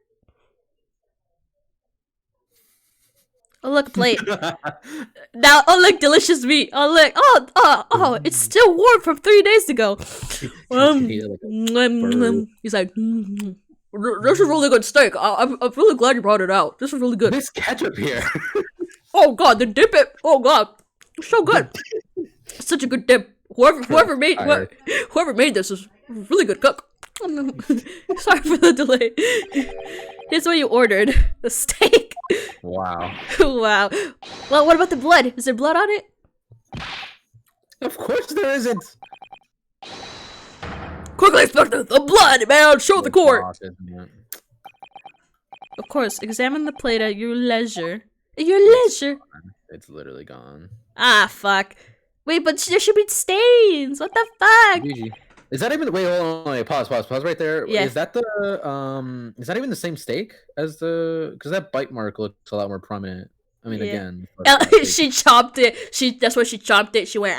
Oh, look, plate. Now, oh, look, delicious meat. Oh, look. Oh, it's still warm from 3 days ago. He's like, this is really good steak. I'm really glad you brought it out. This is really good. This ketchup here. Oh, God, the dip it. Oh, God. It's so good. Such a good dip. Whoever made this is a really good cook. Sorry for the delay. Here's what you ordered. The steak. Wow. Wow. Well, what about the blood? Is there blood on it? Of course there isn't. Quickly, Inspector! The blood, man! Show the court! Of course, examine the plate at your leisure. At your leisure? It's literally gone. Ah, fuck. Wait, but there should be stains! What the fuck? GG. Is that even? Wait, hold on. Wait, pause right there. Yeah. Is that the Is that even the same steak as the? Because that bite mark looks a lot more prominent. I mean, Yeah. again. She chopped it. That's why she chopped it. She went,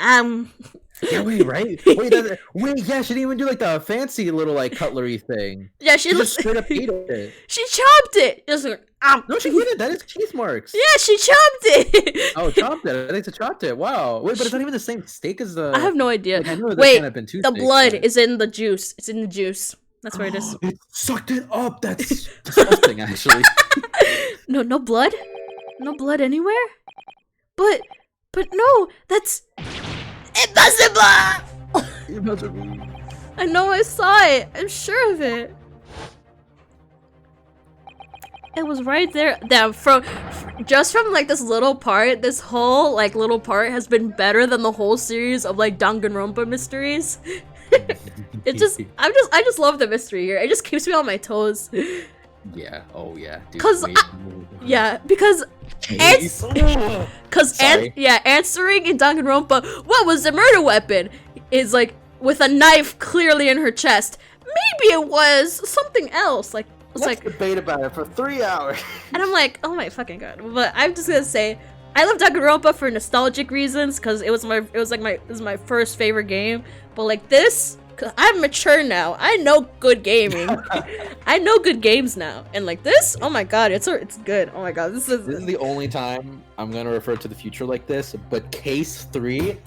Yeah, wait, right? Wait, yeah, she didn't even do like the fancy little like cutlery thing. Yeah, She just straight up ate it. She chopped it. Just like, No, she didn't. That is cheese marks. Yeah, she chopped it. Oh, chopped it. I think it's chopped it. Wow. Wait, but it's not even the same steak as the. I have no idea. Like, I know there Wait, can't have been two the steaks, blood but- is in the juice. It's in the juice. That's where it is. It sucked it up. That's disgusting, actually. No blood? No blood anywhere? But no, that's impossible! I know I saw it. I'm sure of it. It was right there. Damn, just from like this little part, this whole like little part has been better than the whole series of like Danganronpa mysteries. I just love the mystery here. It just keeps me on my toes. Yeah. Oh yeah. Dude, Cause because Sorry. answering in Danganronpa, what was the murder weapon? Is like with a knife clearly in her chest. Maybe it was something else. Like it's Let's like, debate about it for 3 hours. and I'm like, oh my fucking god. But I'm just gonna say, I love Danganronpa for nostalgic reasons, cause it was my first favorite game. But like this, cause I'm mature now. I know good gaming. I know good games now, and like this, oh my god, it's good. Oh my god, this is This is the only time I'm gonna refer to the future like this. But Case 3.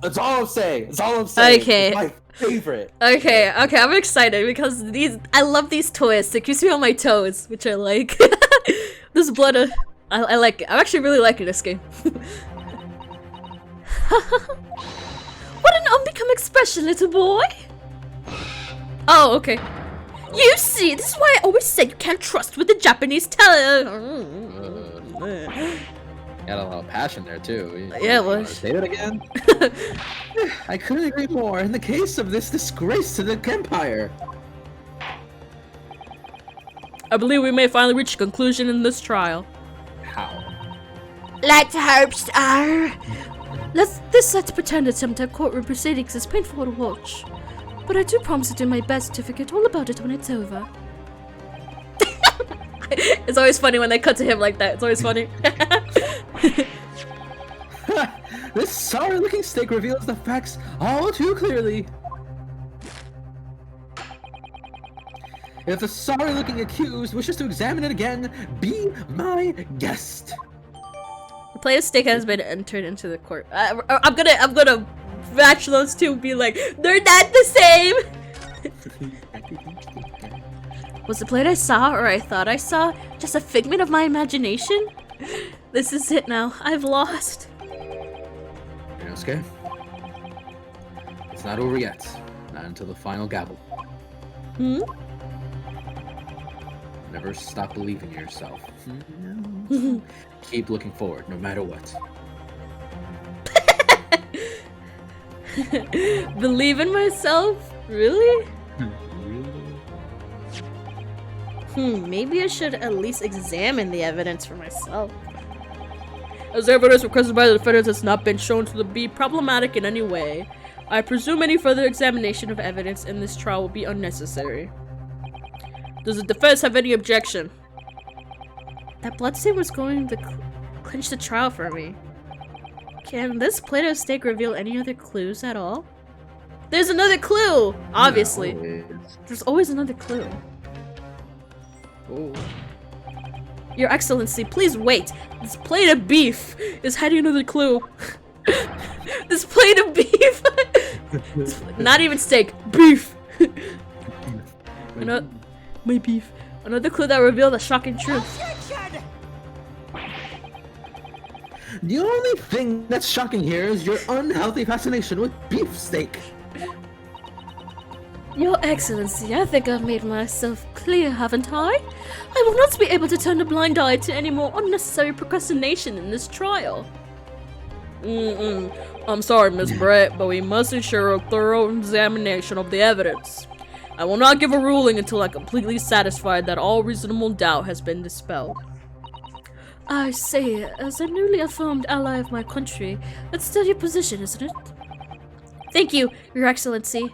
That's all I'm saying. That's all I'm saying. Okay. It's my favorite. Okay, I'm excited because I love these twists. It keeps me on my toes, which I like. This blood, I like it. I'm actually really liking this game. What an unbecoming expression, little boy! Oh, okay. You see, this is why I always said you can't trust with the Japanese Got a lot of passion there too. Yeah, it You wanna was. say that again? I couldn't agree more. In the case of this disgrace to the Empire. I believe we may finally reach a conclusion in this trial. How? Let's hope so. Let's pretend attempt at courtroom proceedings is painful to watch. But I do promise to do my best to forget all about it when it's over. It's always funny when they cut to him like that. It's always funny. This sorry-looking steak reveals the facts all too clearly. If the sorry-looking accused wishes to examine it again, be my guest. The plate of steak has been entered into the court. I'm gonna match those two and be like, they're not the same! Was the plate I saw, or I thought I saw, just a figment of my imagination? This is it now. I've lost. Inosuke? It's not over yet. Not until the final gavel. Hmm? Never stop believing in yourself. Keep looking forward, no matter what. Believe in myself? Really? Maybe I should at least examine the evidence for myself. As evidence requested by the defendants has not been shown to be problematic in any way, I presume any further examination of evidence in this trial will be unnecessary. Does the defense have any objection? That bloodstain was going to clinch the trial for me. Can this plate of steak reveal any other clues at all? There's another clue! Obviously. No, There's always another clue. oh. Your Excellency, please wait. This plate of beef is hiding another clue. This plate of beef! Not even steak, beef! My beef. Another clue that revealed a shocking truth. The only thing that's shocking here is your unhealthy fascination with beefsteak. Your Excellency, I think I've made myself clear, haven't I? I will not be able to turn a blind eye to any more unnecessary procrastination in this trial. I'm sorry, Miss Brett, but we must ensure a thorough examination of the evidence. I will not give a ruling until I'm completely satisfied that all reasonable doubt has been dispelled. I say, as a newly affirmed ally of my country, that's still your position, isn't it? Thank you, Your Excellency.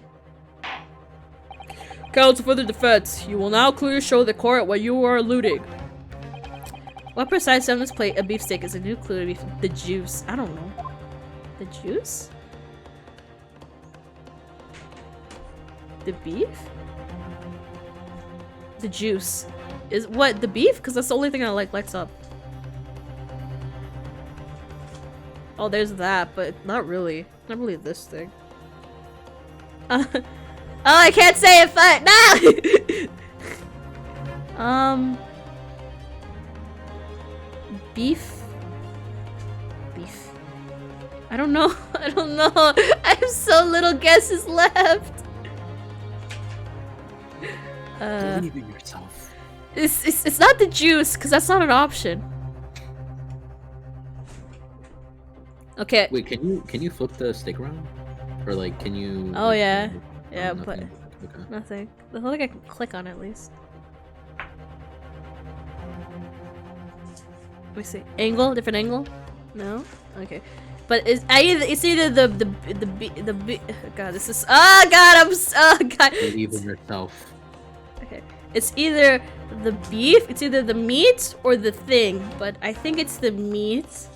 Counsel for the defense, you will now clearly show the court what you are alluding. What precise on this plate of beefsteak is a new clue to beef? The juice. I don't know. The juice? The beef? The juice. Is what, the beef? Because that's the only thing I like lights up. Oh, there's that, but not really. Not really this thing. Oh, I can't say it, but no! Beef? Beef. I don't know. I don't know. I have so little guesses left. Believe in yourself. It's not the juice, because that's not an option. Okay. Wait, can you flip the stick around? Or like, can you? Oh yeah. Oh, Yeah, but nothing. Okay. nothing. I feel like I can click on it at least. Let me see. Angle? Different angle? No? Okay. But it's either the God, this is oh God, God. Believe in yourself. Okay. It's either the beef, it's either the meat or the thing, but I think it's the meat.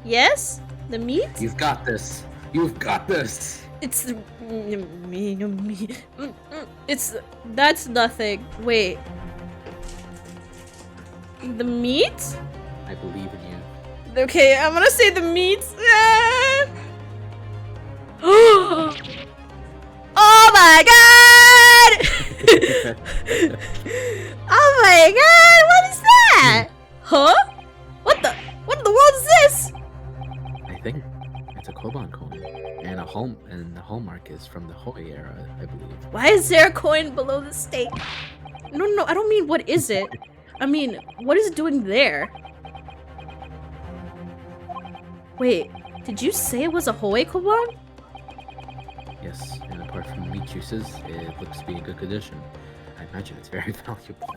Yes? The meat? You've got this. You've got this. It's the me. It's that's nothing. Wait. The meat? I believe in you. Okay, I'm gonna say the meat. Oh my god! Oh my god! What is that? Huh? What in the world is this? I think it's a Koban coin, and the hallmark is from the Hoi era, I believe. Why is there a coin below the steak? No, I don't mean what is it. I mean, what is it doing there? Wait, did you say it was a Hoei Koban? Yes, and apart from the meat juices, it looks to be in good condition. I imagine it's very valuable.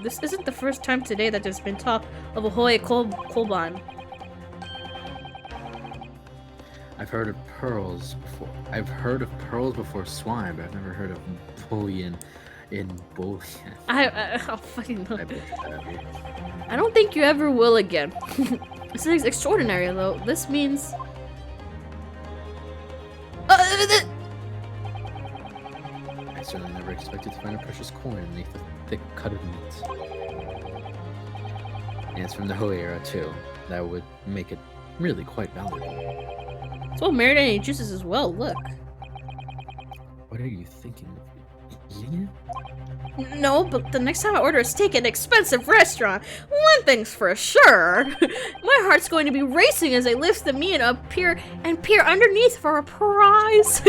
This isn't the first time today that there's been talk of a Hoei Koban. I've heard of pearls before. I've heard of pearls before swine, but I've never heard of bullion in bullion. I'll fucking know. I butchered that. I don't think you ever will again. This is extraordinary, though. This means... I certainly never expected to find a precious coin underneath a thick cut of meat. And it's from the Hoei era, too. That would make it really quite valuable. It's well marinated juices as well, look. What are you thinking of? Eating it? No, but the next time I order a steak at an expensive restaurant, one thing's for sure. My heart's going to be racing as I lift the meat up peer underneath for a prize.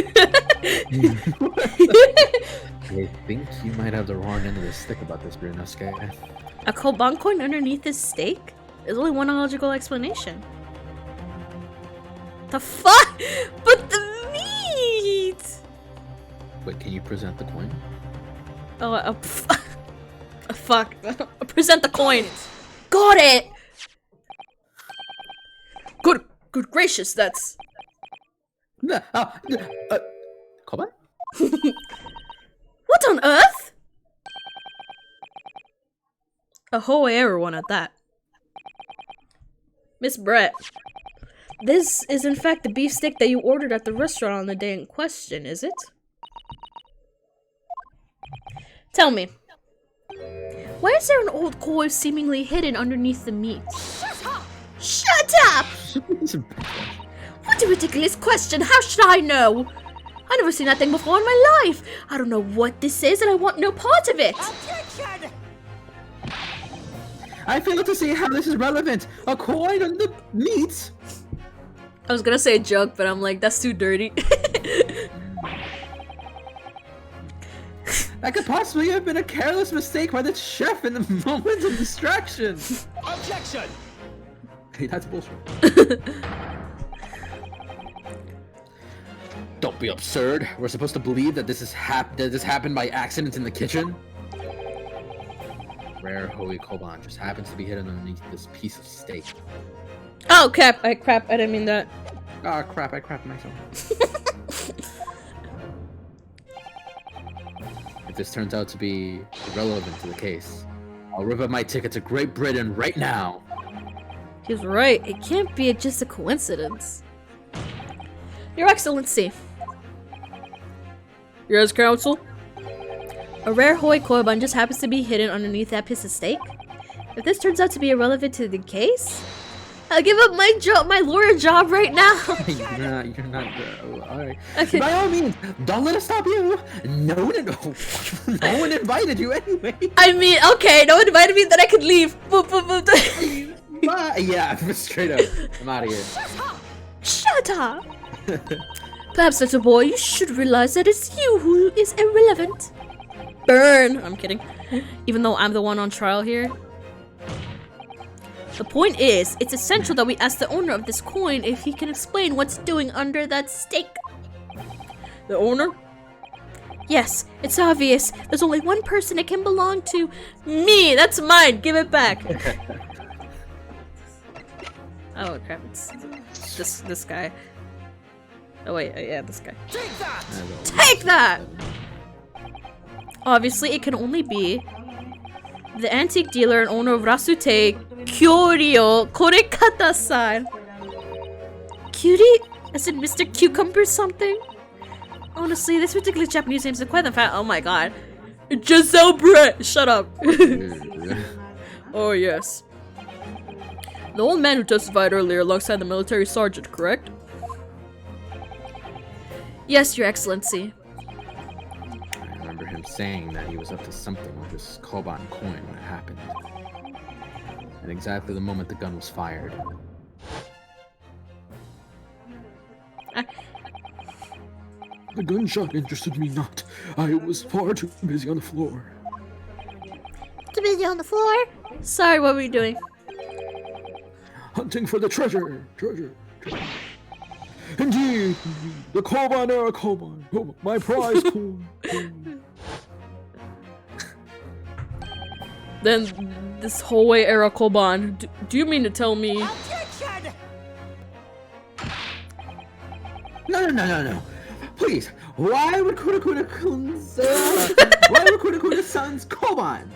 I think you might have the wrong end of the stick about this, Brunosuke. A Koban coin underneath this steak? There's only one logical explanation. The fuck? But the meat! Wait, can you present the coin? Oh, fuck. Present the coin. Got it! Good gracious, that's... Koban? What on earth? A Hoei one at that. Miss Brett. This is in fact the beef steak that you ordered at the restaurant on the day in question, is it? Tell me. Why is there an old koi seemingly hidden underneath the meat? Shut up! What a ridiculous question! How should I know? I've never seen that thing before in my life. I don't know what this is and I want no part of it. Objection! I fail to see how this is relevant. A coin on the meat? I was gonna say a joke, but I'm like, that's too dirty. That could possibly have been a careless mistake by the chef in the moment of distraction. Objection! Hey, that's bullshit. Don't be absurd. We're supposed to believe that this happened by accident in the kitchen? Rare Hoei Koban just happens to be hidden underneath this piece of steak. Oh crap, I didn't mean that. Ah, crap, I crapped myself. If this turns out to be irrelevant to the case, I'll rip up my ticket to Great Britain right now. He's right, it can't be just a coincidence. Your Excellency. Yes, Counsel? A rare Hoei Koban just happens to be hidden underneath that piece of steak? If this turns out to be irrelevant to the case, I'll give up my lawyer job right now. You're not, alright. Okay. By all means, don't let us stop you. No one invited you anyway. I mean, okay, no one invited me, then I could leave. Yeah, straight up. I'm out of here. Shut up! Perhaps, little boy, you should realize that it's you who is irrelevant. Burn! I'm kidding. Even though I'm the one on trial here. The point is, it's essential that we ask the owner of this coin if he can explain what's doing under that steak. The owner? Yes, it's obvious. There's only one person it can belong to. Me! That's mine! Give it back! Oh crap, it's this guy. Oh wait, yeah, this guy. Take that! Take that! Obviously, it can only be the antique dealer and owner of Rasute, Kyoryo Korekata-san. Cutie? Is it Mr. Cucumber something? Honestly, this ridiculous Japanese name is quite the fat. Oh my god. Giselle Brett! Shut up. Oh yes. The old man who testified earlier alongside the military sergeant, correct? Yes, Your Excellency. I remember him saying that he was up to something with this Koban coin when it happened. At exactly the moment the gun was fired. The gunshot interested me not. I was far too busy on the floor. Too busy on the floor? Sorry, what were you doing? hunting for the treasure. Indeed, the Koban era Koban. Oh, my prize pool. Then this Hallway era Koban. Do you mean to tell me? Objection! No. Please, why would Kuna-Kun's son's Koban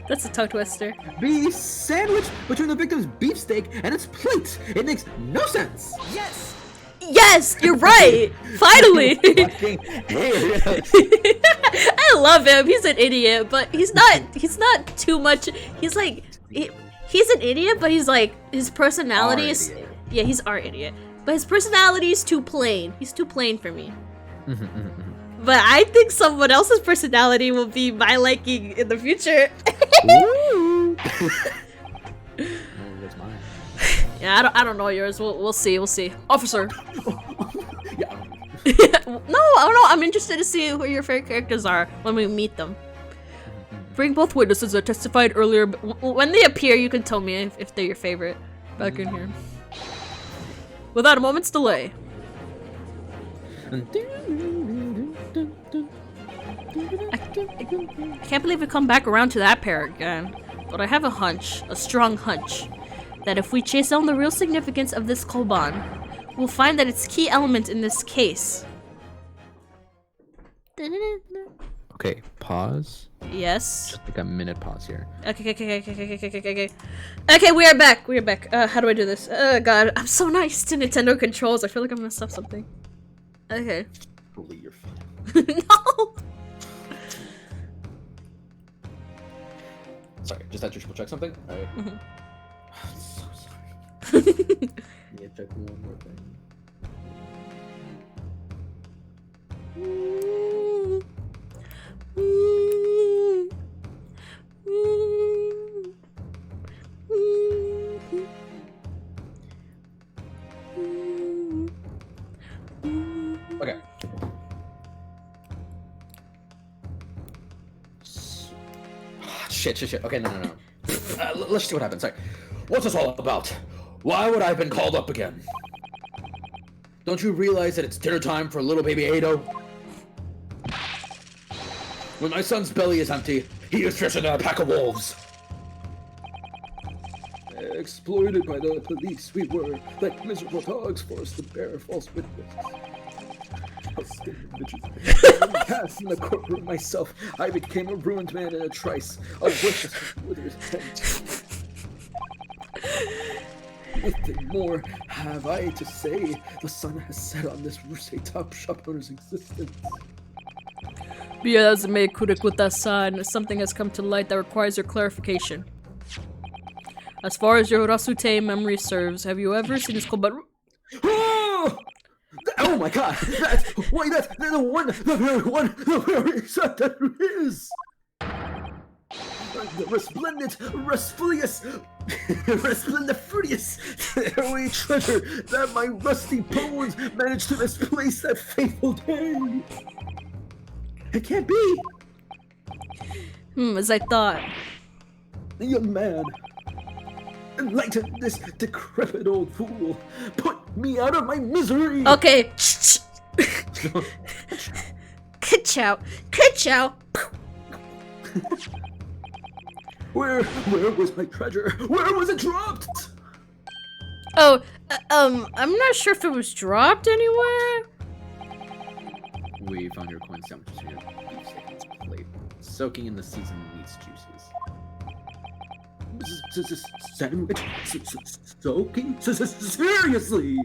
That's a tongue twister. be sandwiched between the victim's beefsteak and its plate? It makes no sense. Yes! Yes, you're right. Finally. Fucking hate it. I love him. He's an idiot, but he's not too much. He's like he's an idiot, but he's like his personality Our is idiot. yeah, he's our idiot. But his personality is too plain. He's too plain for me. But I think someone else's personality will be my liking in the future. Oh, that's mine. Yeah, I don't know yours. We'll see. Officer. Yeah. No, I don't know. I'm interested to see who your favorite characters are when we meet them. Bring both witnesses that testified earlier. When they appear, you can tell me if they're your favorite. Back in here. Without a moment's delay. I can't believe we come back around to that pair again. But I have a hunch, a strong hunch, that if we chase down the real significance of this Koban, we'll find that it's key element in this case. Okay, pause. Yes. Just like a minute pause here. Okay. Okay, we are back. How do I do this? Oh god, I'm so nice to Nintendo controls. I feel like I'm gonna mess up something. Okay. Believe you're fine. No! Sorry, just had to triple check something. All right. Mhm. I'm so sorry. Yeah, check one more thing. Okay. Shit. Okay, no. Let's see what happens. Sorry. What's this all about? Why would I have been called up again? Don't you realize that it's dinner time for little baby Ado? When my son's belly is empty, he is fiercer than a pack of wolves. Exploited by the police, we were like miserable dogs forced to bear false witness. Cast in the courtroom myself, I became a ruined man in a trice, a witness with intent. Nothing more have I to say. The sun has set on this Rusei top shop owner's existence. Something has come to light that requires your clarification. As far as your Rasute memory serves, have you ever seen this Koban? Oh my god! That's the very exact that is! The resplendent, resplendifruious airway treasure that my rusty bones managed to misplace that fateful day! It can't be! As I thought. The young man, enlighten this decrepit old fool! Put me out of my misery! Okay. Ka-chow. Where was my treasure? Where was it dropped? Oh, I'm not sure if it was dropped anywhere. We found your coin sandwiches in your beefsteak plate, soaking in the seasoned meat's juices. Sandwich? Soaking? Seriously?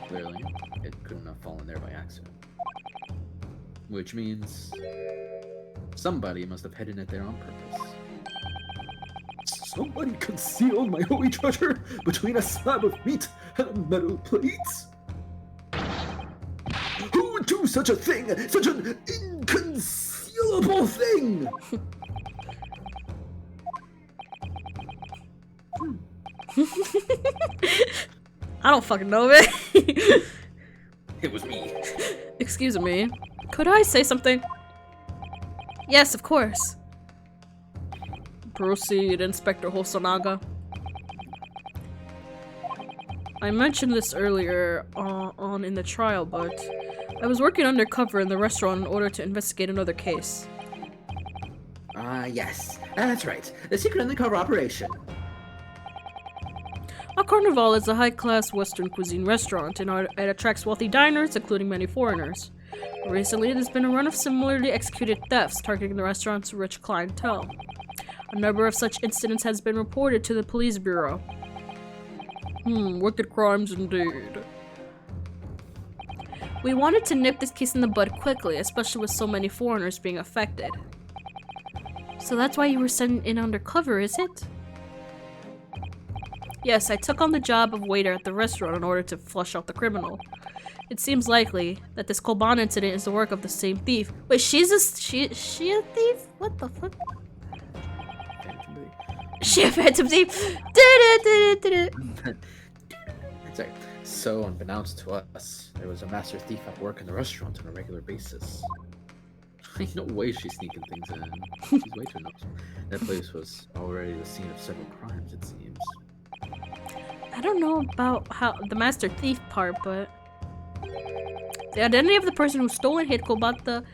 Clearly, it couldn't have fallen there by accident. Which means somebody must have hidden it there on purpose. Somebody concealed my holy treasure between a slab of meat and a metal plate? Who would do such a thing? Such an inconceivable thing? I don't fucking know, man. It was me. Excuse me. Could I say something? Yes, of course. Proceed, Inspector Hosonaga. I mentioned this earlier on in the trial, but I was working undercover in the restaurant in order to investigate another case. Yes. That's right. A secret undercover operation. A Carnival is a high-class Western cuisine restaurant, and it attracts wealthy diners, including many foreigners. Recently, there's been a run of similarly executed thefts targeting the restaurant's rich clientele. A number of such incidents has been reported to the police bureau. Wicked crimes indeed. We wanted to nip this case in the bud quickly, especially with so many foreigners being affected. So that's why you were sent in undercover, is it? Yes, I took on the job of waiter at the restaurant in order to flush out the criminal. It seems likely that this Koban incident is the work of the same thief. Wait, she a thief? What the fuck? She a phantom thief? Sorry. So, unbeknownst to us, there was a master thief at work in the restaurant on a regular basis. Ain't no way she's sneaking things in. She's way too nosy. That place was already the scene of several crimes, it seems. I don't know about how the master thief part, but the identity of the person who stole and hid Kobata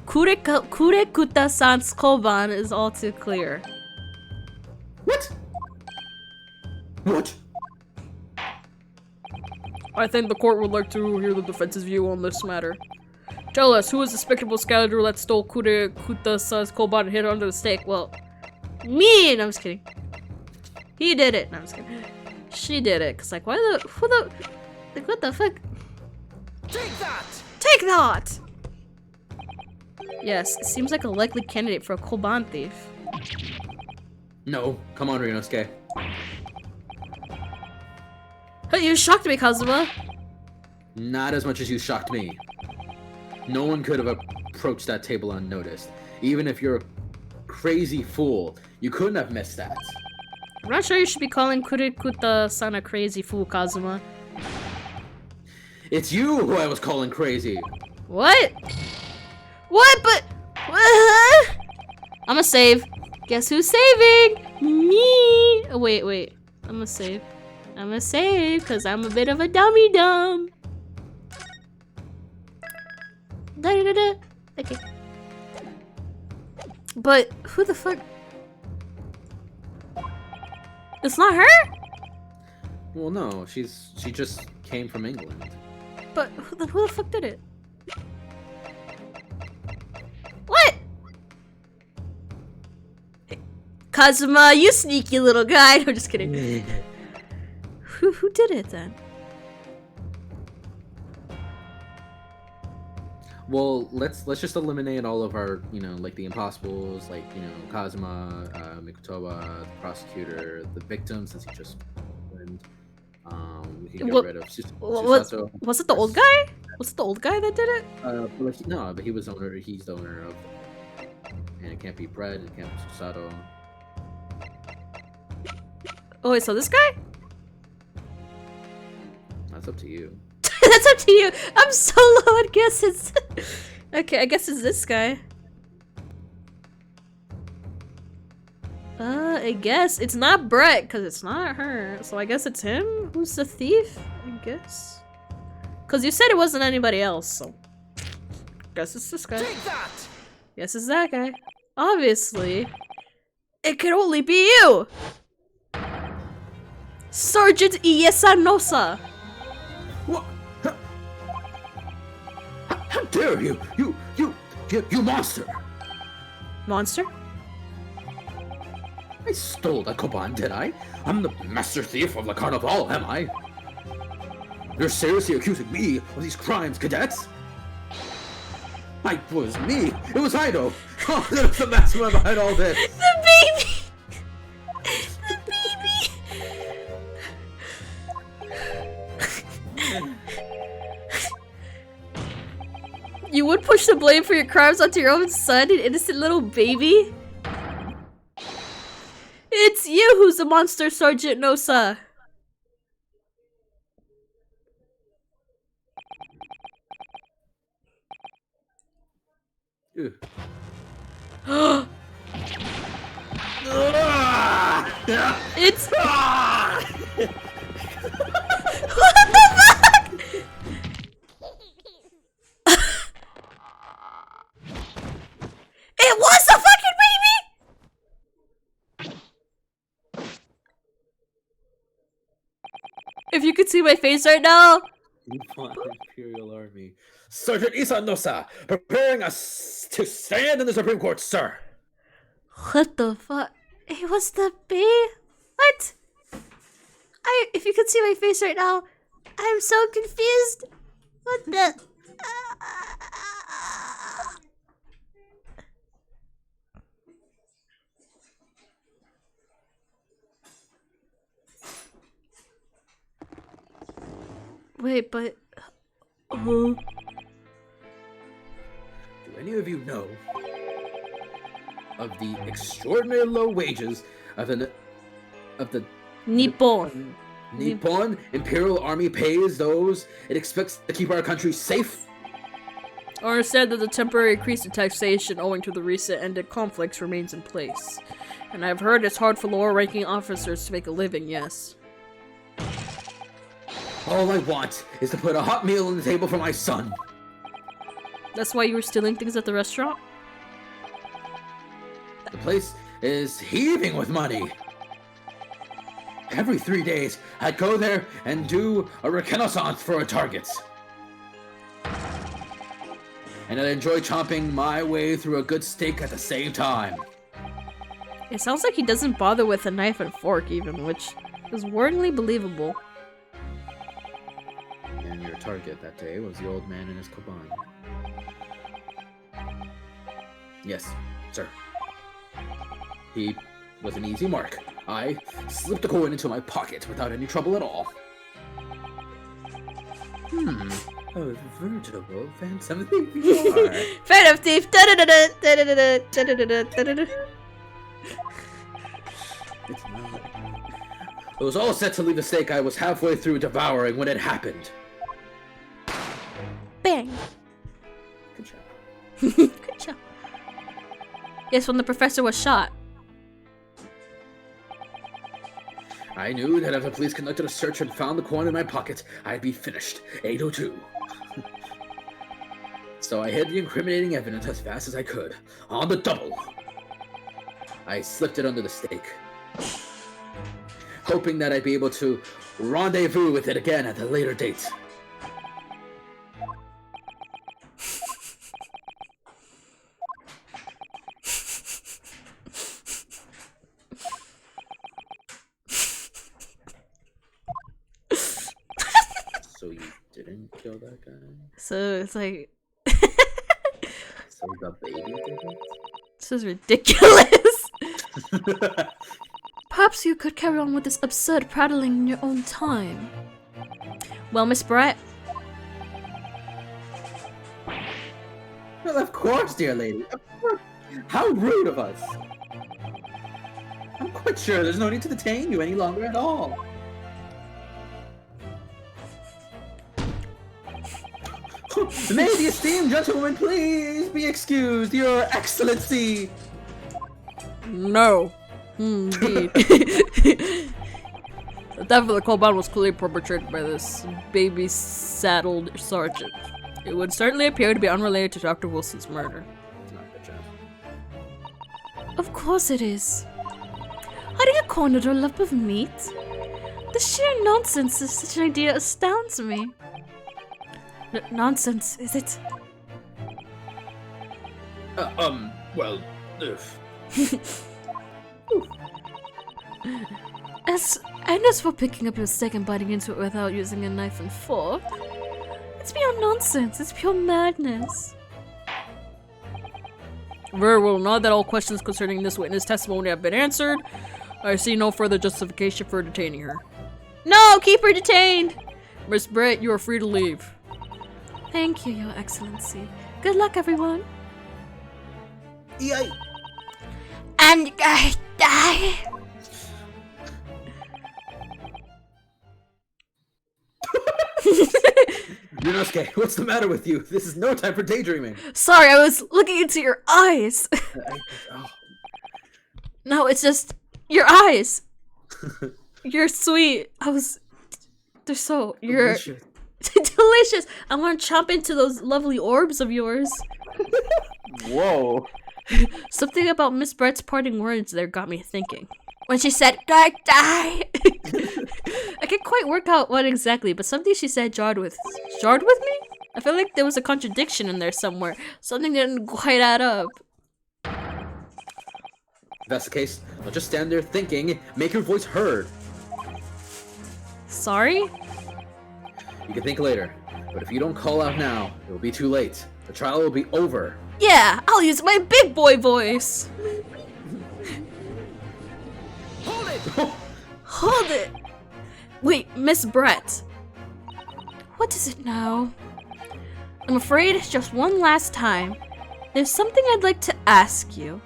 Kurekuta-san's Koban is all too clear. What? What? I think the court would like to hear the defense's view on this matter. Tell us, who is the despicable scoundrel that stole Kurekuta-san's Koban and hid her under the stake? Well, me! No, I'm just kidding. He did it. No, I'm just kidding. She did it. Cause like, why like, what the fuck? Take that! Take that! Yes, it seems like a likely candidate for a Koban thief. No. Come on, Ryunosuke. Hey, you shocked me, Kazuma. Not as much as you shocked me. No one could have approached that table unnoticed. Even if you're a crazy fool, you couldn't have missed that. I'm not sure you should be calling Kurekuta-san a crazy fool, Kazuma. It's you who I was calling crazy. What? What? But what? I'ma save. Guess who's saving? Me. Oh, wait. I'ma save. Cause I'm a bit of a dummy dumb. Da-da-da-da. Okay. But who the fuck? It's not her? Well, no, she just came from England. But who the fuck did it? What? Kazuma, you sneaky little guy. No, just kidding. Who did it then? Well, let's just eliminate all of our, like the impossibles, like, Kazuma, Mikotoba, the prosecutor, the victim, since he just went. We can get rid of Susato. Was it the old guy? Was it the old guy that did it? But he was owner. He's the owner of, and it can't be Bread. It can't be Susato. Oh wait, so this guy? That's up to you. That's up to you. I'm so low on guesses. Okay, I guess it's this guy. I guess it's not Brett because it's not her. So I guess it's him who's the thief. I guess. Because you said it wasn't anybody else, so I guess it's this guy. Take that! Yes, it's that guy. Obviously, it could only be you, Sergeant Iesanosa. What? How dare you? You monster! Monster? I stole that Koban, did I? I'm the master thief of the Carnival, am I? You're seriously accusing me of these crimes, cadets? It was me! It was Ido! Oh, there's the mastermind behind all this! The baby! You would push the blame for your crimes onto your own son, an innocent little baby? It's you who's the monster, Sergeant Nosa. It's... If you could see my face right now. Nippon Imperial Army. Sergeant Isanosa, preparing us to stand in the Supreme Court, sir. What the fuck? It was the bee? What? If you could see my face right now, I'm so confused. What the? Wait, but... Do any of you know of the extraordinary low wages of the Nippon. Nippon Imperial Army pays those it expects to keep our country safe? I understand that the temporary increase in taxation owing to the recent ended conflicts remains in place. And I've heard it's hard for lower-ranking officers to make a living, yes. All I want is to put a hot meal on the table for my son. That's why you were stealing things at the restaurant? The place is heaving with money. Every 3 days, I'd go there and do a reconnaissance for our targets. And I'd enjoy chomping my way through a good steak at the same time. It sounds like he doesn't bother with a knife and fork even, which is worryingly believable. And your target that day was the old man in his koban. Yes, sir. He was an easy mark. I slipped a coin into my pocket without any trouble at all. A veritable Phantom Thief you are. Phantom Thief! It's not. It was all set to leave the steak I was halfway through devouring when it happened. Bang! Good job. Good job. Yes, when the professor was shot. I knew that if the police conducted a search and found the coin in my pocket, I'd be finished. 802. So I hid the incriminating evidence as fast as I could. On the double. I slipped it under the steak, hoping that I'd be able to rendezvous with it again at a later date. So you didn't kill that guy? So it's like... So the baby did it? This is ridiculous! Perhaps you could carry on with this absurd prattling in your own time. Well, Miss Brett? Well, of course, dear lady. Of course. How rude of us. I'm quite sure there's no need to detain you any longer at all. May the esteemed gentleman please be excused, Your Excellency. No. Indeed. The death of the Koban was clearly perpetrated by this baby-saddled sergeant. It would certainly appear to be unrelated to Dr. Wilson's murder. Not good job. Of course it is. Adding a corner to a lump of meat? The sheer nonsense of such an idea astounds me. Nonsense, is it? Well, As for picking up your steak and biting into it without using a knife and fork, it's beyond nonsense, it's pure madness. Very well, now that all questions concerning this witness testimony have been answered, I see no further justification for detaining her. No, keep her detained! Miss Brett, you are free to leave. Thank you, Your Excellency. Good luck, everyone. Yay. And I die. Yunosuke, what's the matter with you? This is no time for daydreaming. Sorry, I was looking into your eyes. Oh. No, it's just your eyes. You're sweet. They're so... You're... Delicious. delicious. I want to chomp into those lovely orbs of yours. Whoa. Something about Miss Brett's parting words there got me thinking. When she said, "God, die!" I can't quite work out what exactly, but something she said jarred with me? I feel like there was a contradiction in there somewhere. Something didn't quite add up. If that's the case, don't just stand there thinking. Make your voice heard. Sorry? You can think later, but if you don't call out now, it will be too late. The trial will be over. Yeah, I'll use my big boy voice. Hold it! Hold it! Wait, Miss Brett. What is it now? I'm afraid it's just one last time. There's something I'd like to ask you.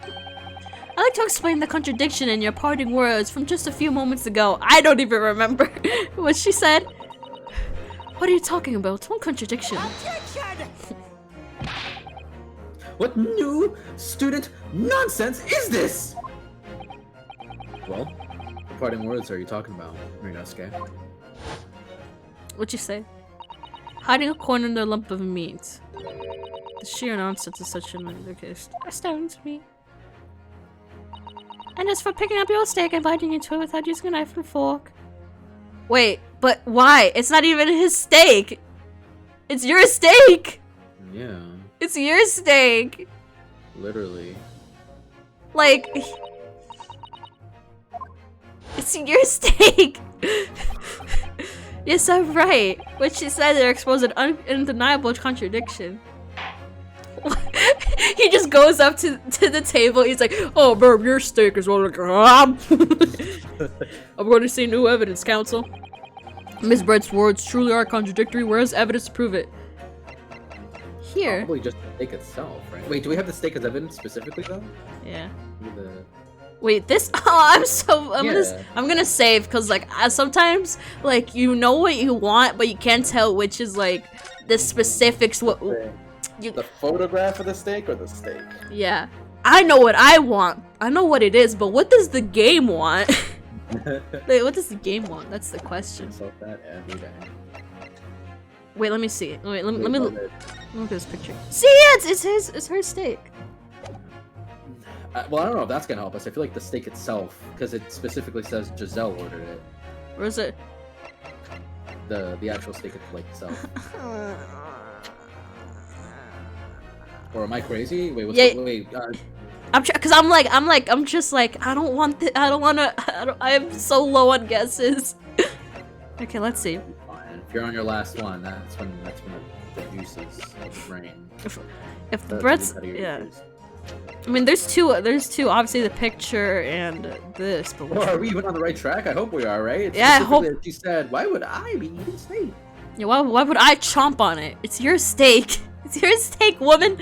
I'd like to explain the contradiction in your parting words from just a few moments ago. I don't even remember what she said. What are you talking about? What contradiction? What new student nonsense is this? Well, what parting words are you talking about, Ryunosuke? What'd you say? Hiding a corn in a lump of meat. The sheer nonsense is such an case. Astounds me. And as for picking up your steak and biting into it without using a knife and fork. Wait, but why? It's not even his steak! It's your steak! Yeah, It's your steak! literally. Like... It's your steak! Yes, I'm right. What she said there exposed an undeniable contradiction. He just goes up to the table. He's like, "Oh, bro, your steak is well." I'm going to see new evidence, counsel. Miss Brett's words truly are contradictory. Where's evidence to prove it? Here. Probably just the steak itself, right? Wait, do we have the steak as evidence specifically though? Yeah. The... Wait, this. Oh, I'm gonna save because like sometimes like you know what you want, but you can't tell which is like the specifics. What you. The photograph of the steak or the steak? Yeah. I know what I want. I know what it is, but what does the game want? Wait, what does the game want? That's the question. Insult that every day. Wait, let me see. Wait, let me look at this picture. See, yeah, it's her steak. Well, I don't know if that's gonna help us. I feel like the steak itself, because it specifically says Giselle ordered it. Or is it? The actual steak itself. Or am I crazy? Wait, I'm just like, I don't want I don't wanna, I'm so low on guesses. Okay, let's see. Fine. If you're on your last one, that's when the juices of the brain. If the bread's, yeah. I mean, there's two, obviously the picture and this, but Well, are we even on the right track? I hope we are, right? It's yeah, I hope. She said, why would I be eating steak? Yeah, why would I chomp on it? It's your steak. It's your steak, woman.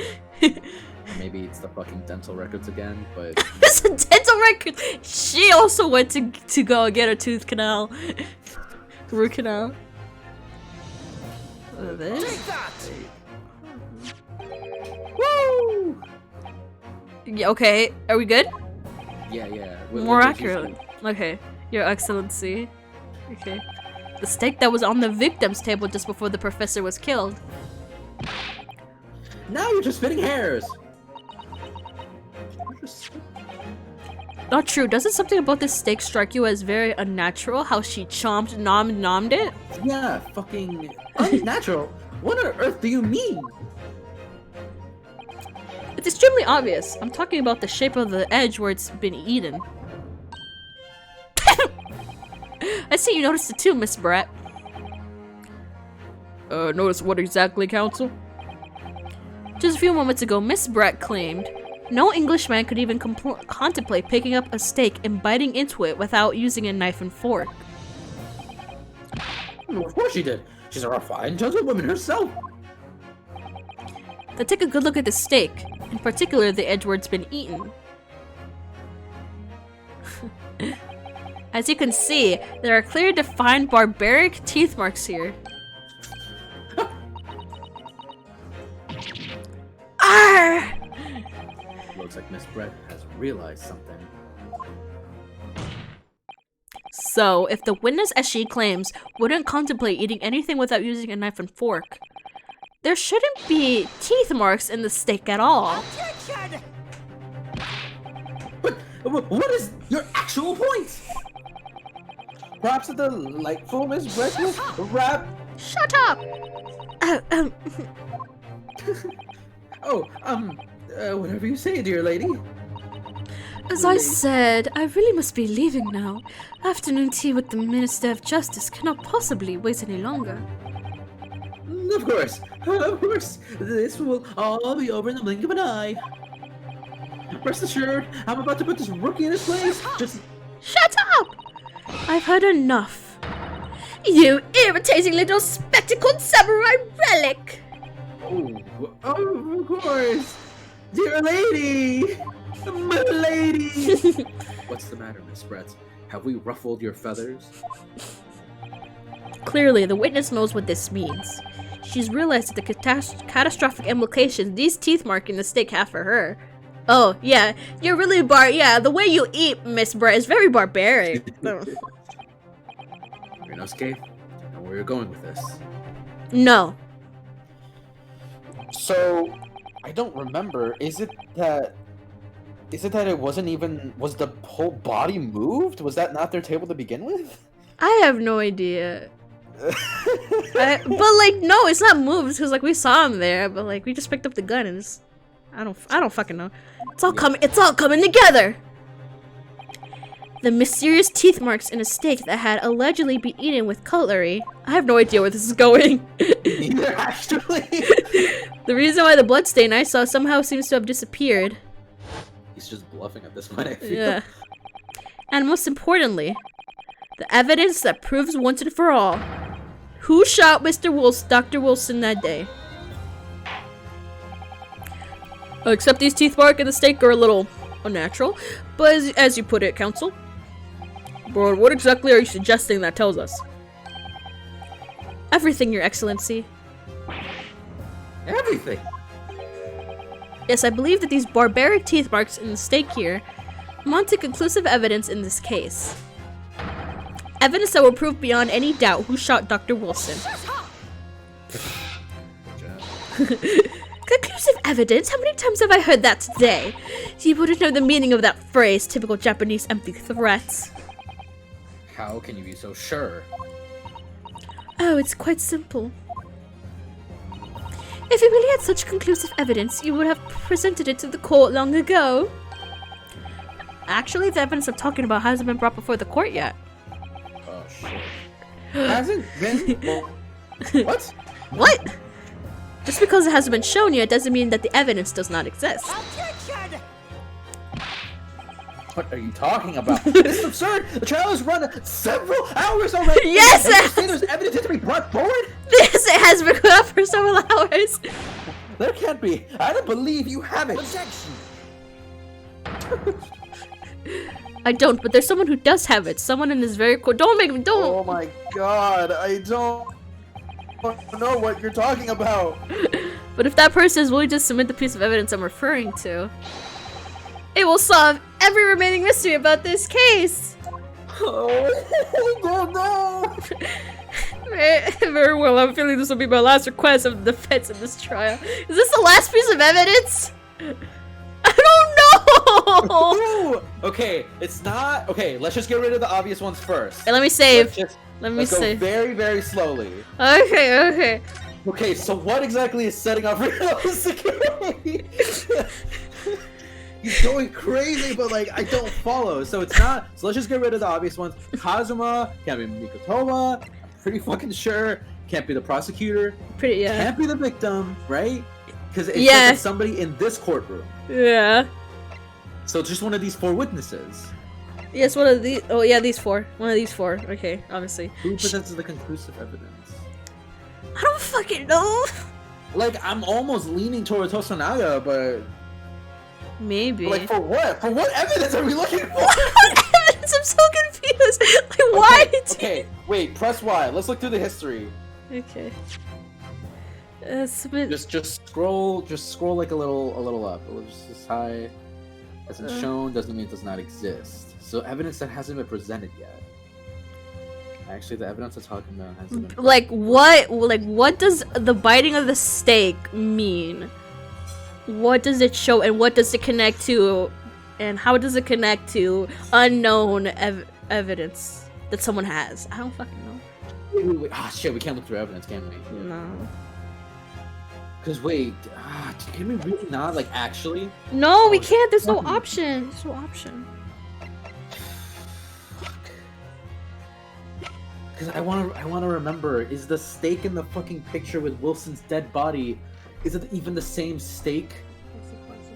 Maybe it's the fucking dental records again, but... It's a dental record! She also went to go get a tooth canal. Root canal. This? Take that! Woo! Yeah, okay, are we good? Yeah. More accurate. Okay, Your Excellency. Okay. The steak that was on the victim's table just before the professor was killed. Now you're just spitting hairs! Not true. Doesn't something about this steak strike you as very unnatural? How she chomped, nommed it? Yeah, fucking unnatural. What on earth do you mean? It's extremely obvious. I'm talking about the shape of the edge where it's been eaten. I see you noticed it too, Miss Brett. Notice what exactly, Counsel? Just a few moments ago, Miss Brett claimed no Englishman could even contemplate picking up a steak and biting into it without using a knife and fork. Of course she did. She's a refined gentlewoman herself. Then take a good look at the steak, in particular the edge where it's been eaten. As you can see, there are clear defined barbaric teeth marks here. Arr! Looks like Miss Brett has realized something. So, if the witness, as she claims, wouldn't contemplate eating anything without using a knife and fork, there shouldn't be teeth marks in the steak at all. Objection! But What is your actual point? Perhaps the delightful Miss Breathless rap. Shut up! Whatever you say, dear lady. As I said, I really must be leaving now. Afternoon tea with the Minister of Justice cannot possibly wait any longer. Of course. This will all be over in the blink of an eye. Rest assured, I'm about to put this rookie in his place. Just Shut up! I've heard enough. You irritating little spectacled samurai relic! of course, dear lady, my lady. What's the matter, Miss Brett? Have we ruffled your feathers? Clearly, the witness knows what this means. She's realized the catastrophic implications these teeth marking the steak have for her. Oh, yeah, you're really yeah, the way you eat, Miss Brett, is very barbaric. Rinosuke, I know where you're going with this. No. So, I don't remember. Is it that it wasn't even... Was the whole body moved? Was that not their table to begin with? I have no idea. But like, no, it's not moved because like we saw him there, but like we just picked up the gun and it's, I don't fucking know. It's all coming together. The mysterious teeth marks in a steak that had allegedly been eaten with cutlery. I have no idea where this is going. Neither, actually. The reason why the bloodstain I saw somehow seems to have disappeared. He's just bluffing at this point, I feel. Yeah. And most importantly, the evidence that proves once and for all who shot Dr. Wilson that day. Except these teeth mark in the steak are a little unnatural, but as you put it, counsel. But what exactly are you suggesting that tells us? Everything, Your Excellency. Everything. Yes, I believe that these barbaric teeth marks in the steak here amount to conclusive evidence in this case. Evidence that will prove beyond any doubt who shot Dr. Wilson. Conclusive evidence? How many times have I heard that today? You wouldn't know the meaning of that phrase, typical Japanese empty threats. How can you be so sure? Oh, it's quite simple. If you really had such conclusive evidence, you would have presented it to the court long ago. Actually, the evidence I'm talking about hasn't been brought before the court yet. Oh, shit. Hasn't been... What? What? Just because it hasn't been shown yet doesn't mean that the evidence does not exist. Objection! What are you talking about? This is absurd! The trial has run several hours already! Yes! And you say there's evidence to be brought forward? Yes, it has been up for several hours. There can't be. I don't believe you have it. Objection! I don't, but there's someone who does have it. Someone in this very court. Don't make me. Don't. Oh my god, I don't know what you're talking about. But if that person is willing to submit the piece of evidence I'm referring to, it will solve every remaining mystery about this case. Oh, no. Very well. I'm feeling this will be my last request of the defense in this trial. Is this the last piece of evidence? I don't know. Ooh, okay, it's not. Okay, let's just get rid of the obvious ones first. Hey, let me save. Let me Let's go save. very, very slowly. Okay. Okay, so what exactly is setting off Reno's security? He's going crazy, but like I don't follow. So it's not. So let's just get rid of the obvious ones. Kazuma can't be Mikotowa. I'm pretty fucking sure can't be the prosecutor. Can't be the victim, right? Because it's somebody in this courtroom. Yeah. So just one of these four witnesses. Yes, one of these. Oh yeah, these four. One of these four. Okay, obviously. Who presents the conclusive evidence? I don't fucking know. Like I'm almost leaning towards Hosonaga, but Maybe. like for what? For what evidence are we looking for? What evidence? I'm so confused. Like why? Okay, wait. Press Y. Let's look through the history. Okay. Just scroll like a little up. Just as high hasn't shown doesn't mean it does not exist. So evidence that hasn't been presented yet. Actually, the evidence I'm talking about hasn't been. Like what? Like what does the biting of the steak mean? What does it show, and what does it connect to And how does it connect to unknown evidence that someone has? I don't fucking know. Wait. Ah, shit, we can't look through evidence, can we? No. Because wait, can we really not, like, actually? No, we can't. There's no option. There's no option. Because I wanna remember, is the stake in the fucking picture with Wilson's dead body, is it even the same stake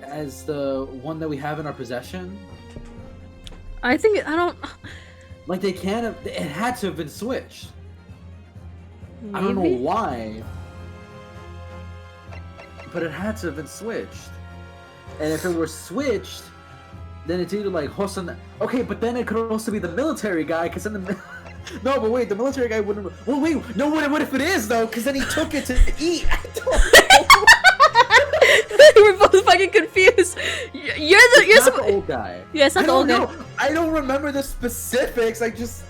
as the one that we have in our possession? I think, I don't... Like, they can't have, it had to have been switched. Maybe? I don't know why. But it had to have been switched. And if it were switched, then it's either like Hosan... Okay, but then it could also be the military guy, because then the... No, but wait, the military guy wouldn't... Well, wait, no, what if it is, though? Because then he took it to eat. I don't know. We're both fucking confused. You're the old guy. Yeah, it's not the old guy. I don't remember the specifics. I just...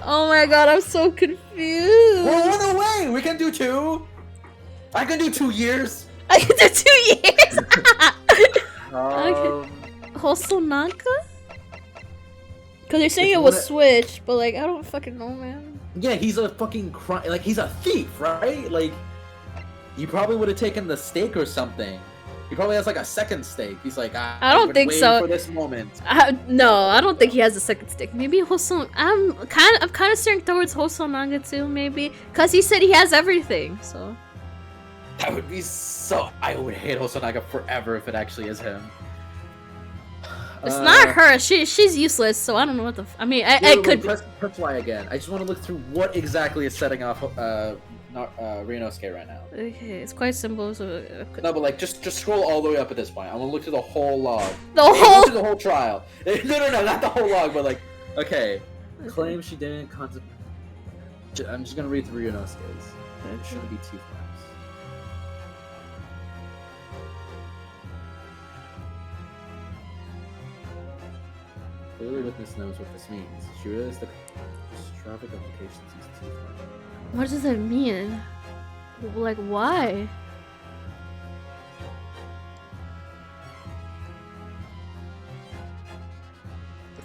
Oh my god, I'm so confused. Well, run away. We can do 2. I can do 2 years. I can do 2 years. Okay. Hosonaga? Because they're saying it was switched, but like, I don't fucking know, man. Yeah, he's a fucking like, he's a thief, right? Like, he probably would have taken the stake or something. He probably has like a second stake. He's like, I don't think so. For this moment. No, I don't think he has a second stake. Maybe Hoson. I'm kind of steering towards Hosonaga too, maybe, because he said he has everything. So that would be so. I would hate Hosonaga forever if it actually is him. It's not her. She's useless. So I don't know what the. I mean, I could. Press Y again. I just want to look through what exactly is setting off Ryunosuke right now. Okay, it's quite simple. So no, but like just scroll all the way up at this point. I want to look through the whole log. Look through the whole trial. No, not the whole log, but like, okay. Claims she didn't contemplate. I'm just gonna read through Ryunosuke's. It shouldn't be too fast. Clearly, witness knows what this means. She realized the traffic implications these teeth are. What does that mean? Like, why?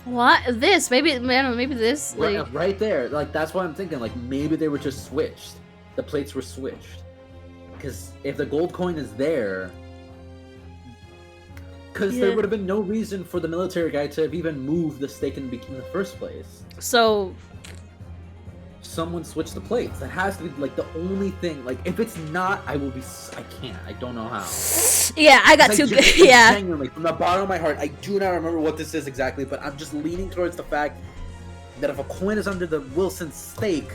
What? This? Maybe, man, maybe this, like... Right there. Like, that's what I'm thinking. Like, maybe they were just switched. The plates were switched. Because if the gold coin is there... Because there would have been no reason for the military guy to have even moved the stake in the first place. So... Someone switched the plates. That has to be, like, the only thing. Like, if it's not, I will be... I can't. I don't know how. Yeah, I got too good. Yeah. Genuinely, from the bottom of my heart, I do not remember what this is exactly, but I'm just leaning towards the fact that if a coin is under the Wilson stake,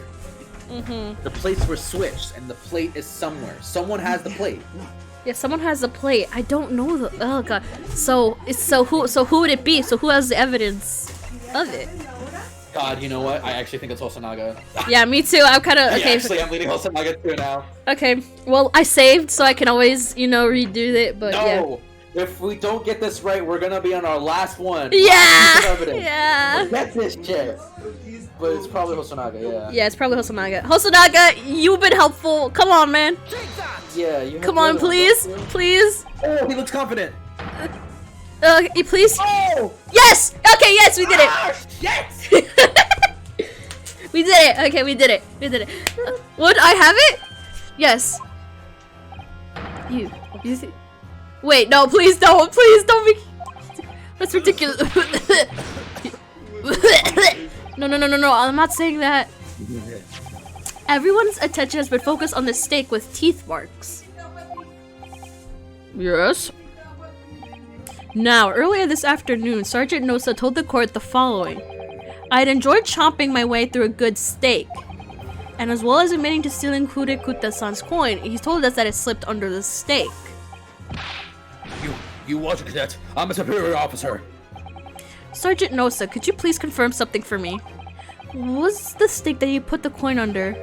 the plates were switched, and the plate is somewhere. Someone has the plate. Yeah, someone has the plate. I don't know the. Oh god. So who would it be? So who has the evidence of it? God, you know what? I actually think it's Hosonaga. Yeah, me too. I'm kind of okay. Yeah, actually, I'm leading Hosonaga too now. Okay. Well, I saved, so I can always, redo it. But no, if we don't get this right, we're gonna be on our last one. Yeah. Yeah. Get this shit. But it's probably Hosonaga. Yeah. Yeah, it's probably Hosonaga. Hosonaga, you've been helpful. Come on, man. Yeah. You come on, please, please. Oh, he looks confident. Please. Oh. Yes. Okay. Yes, we did it. Yes. We did it. Okay, we did it. We did it. Would I have it? Yes. You see? Wait, no, please don't. Please don't be. That's ridiculous. No. I'm not saying that. Everyone's attention has been focused on the stake with teeth marks. Yes. Now, earlier this afternoon, Sergeant Nosa told the court the following. I had enjoyed chomping my way through a good steak. And as well as admitting to stealing Kurekuta-san's coin, he told us that it slipped under the steak. You watch, cadet. I'm a superior officer. Sergeant Nosa, could you please confirm something for me? Was the steak that you put the coin under,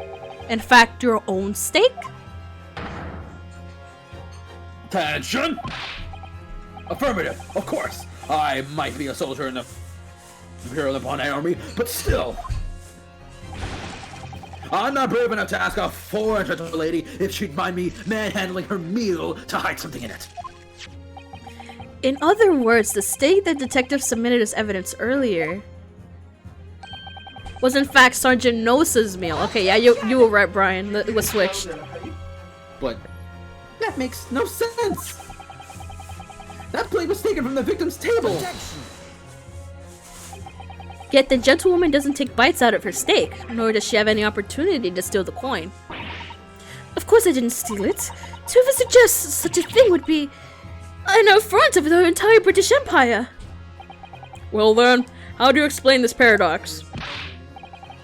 in fact, your own steak? Attention! Affirmative, of course. I might be a soldier in the Imperial Nippon Army, but still. I'm not brave enough to ask a foreign gentleman lady if she'd mind me manhandling her meal to hide something in it. In other words, the steak that detective submitted as evidence earlier was in fact Sergeant Nosa's meal. Okay, yeah, you were right, Brian. It was switched. But that makes no sense. That plate was taken from the victim's table. Yet the gentlewoman doesn't take bites out of her steak, nor does she have any opportunity to steal the coin. Of course I didn't steal it. To even suggest such a thing would be an affront of the entire British Empire. Well then, how do you explain this paradox?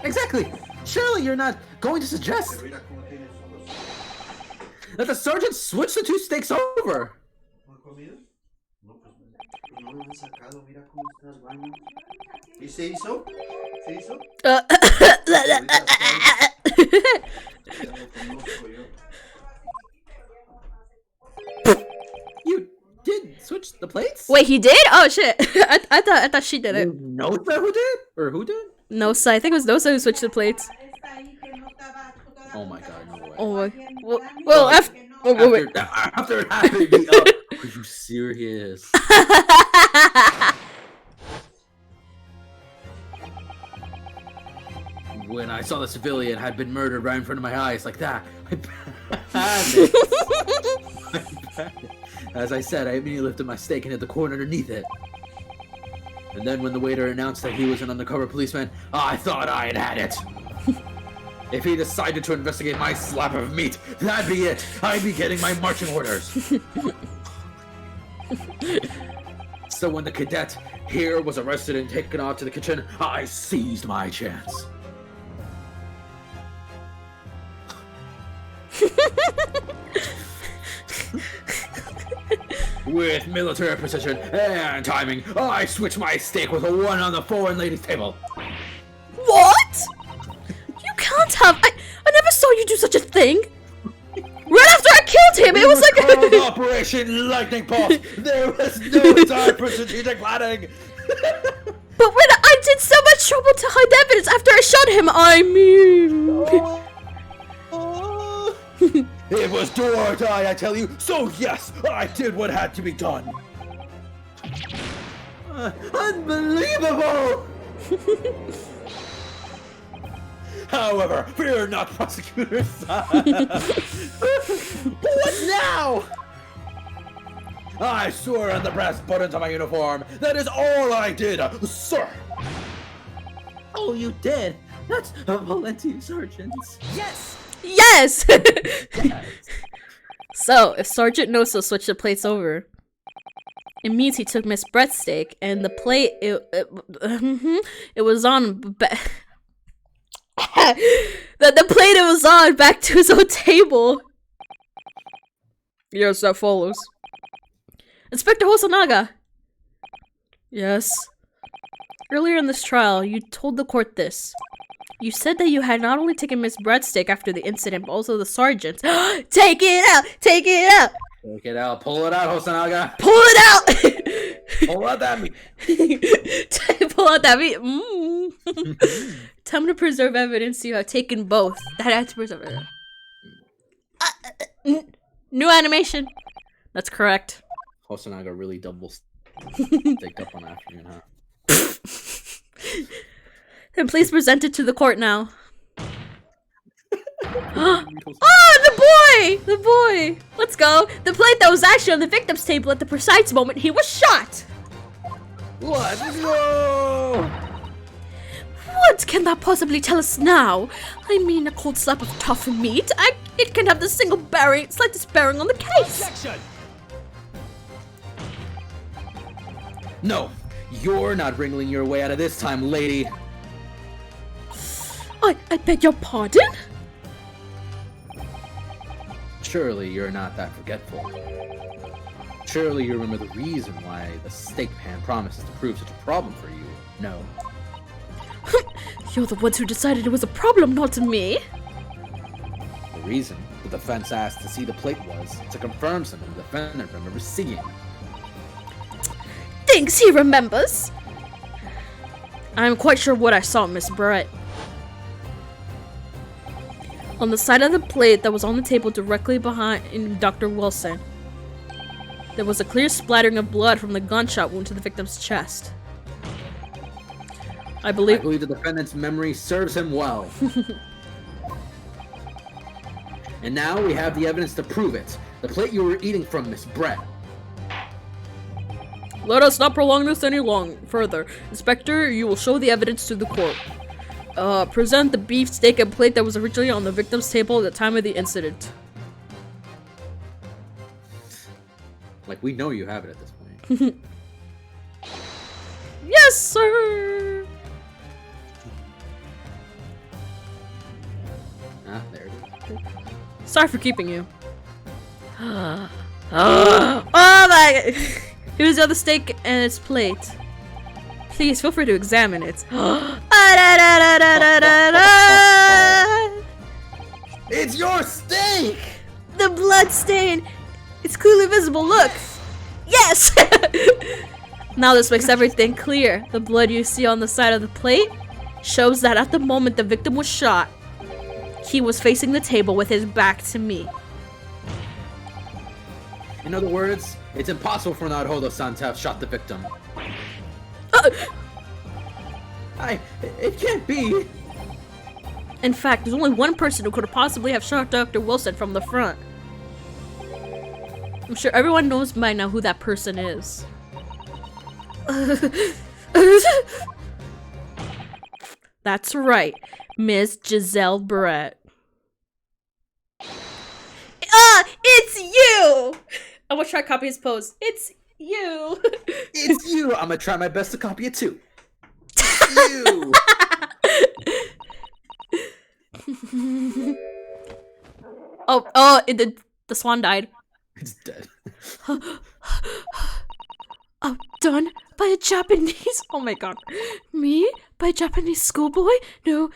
Exactly. Surely you're not going to suggest that the sergeant switched the two steaks over. You did switch the plates? Wait, he did? Oh shit! I thought she did it. Nosa who did? Or who did? Nosa, I think it was Nosa who switched the plates. Oh my god, no way. Oh my. Well, after it happened, are you serious? When I saw the civilian had been murdered right in front of my eyes like that, I panicked. As I said, I immediately lifted my steak and hit the corn underneath it. And then when the waiter announced that he was an undercover policeman, I thought I had it. If he decided to investigate my slab of meat, that'd be it. I'd be getting my marching orders. So when the cadet here was arrested and taken off to the kitchen, I seized my chance. With military precision and timing, I switched my steak with a one on the foreign lady's table. What? You can't have. I never saw you do such a thing. Right after I killed him, it was like called Operation Lightning Bolt. There was no time for strategic planning. But when I did so much trouble to hide evidence after I shot him, I mean. It was do or die, I tell you. So yes, I did what had to be done. Unbelievable! However, fear not, prosecutors. What now? I swore on the brass buttons of my uniform. That is all I did, sir. Oh, you did? That's a volunteer, Sergeant. Yes! Yes! So, if Sergeant Noso switched the plates over, it means he took Miss Brett's steak, and the plate, it was on, the plate it was on back to his own table. Yes, that follows. Inspector Hosonaga! Yes? Earlier in this trial, you told the court this. You said that you had not only taken Miss Brett's steak after the incident, but also the sergeant's. Take it out! Take it out! Take it out. Pull it out, Hosonaga. Pull it out! Pull out that meat. Pull out that meat. Time to preserve evidence you have taken both. That had to preserve it. New animation. That's correct. Hosonaga really double staked up on afternoon, huh? Then please present it to the court now. Oh, the boy! The boy! Let's go. The plate that was actually on the victim's table at the precise moment he was shot. Let's go! What can that possibly tell us now? I mean, a cold slab of tough meat. It can have the slightest bearing on the case. Objection! No, you're not wriggling your way out of this time, lady. I beg your pardon? Surely you're not that forgetful. Surely you remember the reason why the steak pan promises to prove such a problem for you. No. You're the ones who decided it was a problem, not me. The reason the defense asked to see the plate was to confirm something the defendant remembers seeing. Thinks he remembers. I'm quite sure what I saw, Miss Brett. On the side of the plate that was on the table directly behind Dr. Wilson. There was a clear splattering of blood from the gunshot wound to the victim's chest. I believe the defendant's memory serves him well. And now we have the evidence to prove it. The plate you were eating from, Miss Brett. Let us not prolong this any further. Inspector, you will show the evidence to the court. Present the beef steak and plate that was originally on the victim's table at the time of the incident. Like, we know you have it at this point. Yes, sir! Ah, there it is. Sorry for keeping you. Oh my god! Here's the other steak and its plate. Please feel free to examine it. It's your steak! The blood stain! It's clearly visible, look! Yes! Now this makes everything clear. The blood you see on the side of the plate shows that at the moment the victim was shot, he was facing the table with his back to me. In other words, it's impossible for Naruhodo-san to have shot the victim. It can't be! In fact, there's only one person who could possibly have shot Dr. Wilson from the front. I'm sure everyone knows by now who that person is. That's right, Miss Giselle Brett. It's you! I'm gonna try to copy his pose. It's you! It's you! I'm gonna try my best to copy it too. You! The swan died. It's dead. Done by a Japanese. Oh my god. Me? By a Japanese schoolboy? No.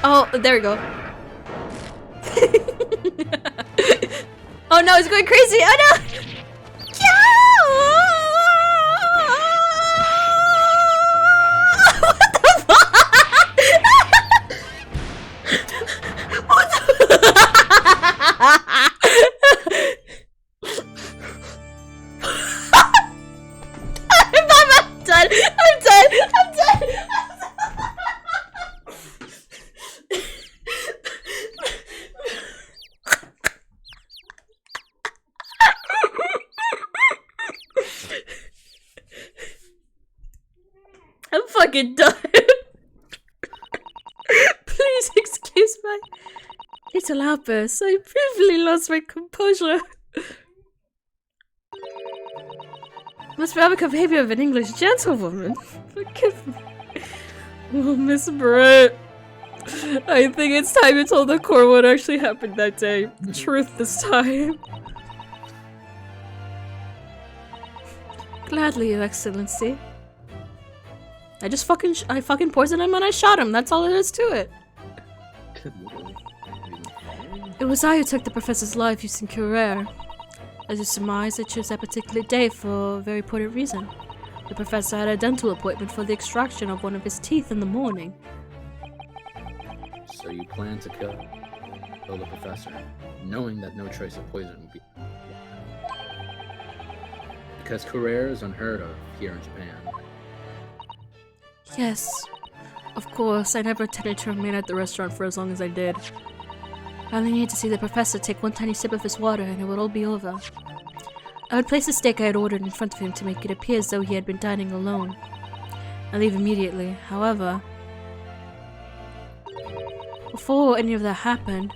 Oh, there we go. Oh no, it's going crazy. Oh no! What the I'm done. I'm fucking done. Please excuse my little outburst. I briefly lost my composure. Must have a behavior of an English gentlewoman. Forgive me. Oh, Miss Brett. I think it's time you told the court what actually happened that day. The truth this time. Gladly, Your Excellency. I fucking poisoned him and I shot him. That's all there is to it. It was I who took the professor's life using Curer. As you surmise, I chose that particular day for a very important reason. The professor had a dental appointment for the extraction of one of his teeth in the morning. So you plan to kill the professor, knowing that no trace of poison would be... Because Curer is unheard of here in Japan. Yes, of course. I never intended to remain at the restaurant for as long as I did. I only needed to see the professor take one tiny sip of his water and it would all be over. I would place the steak I had ordered in front of him to make it appear as though he had been dining alone. I leave immediately, however. Before any of that happened,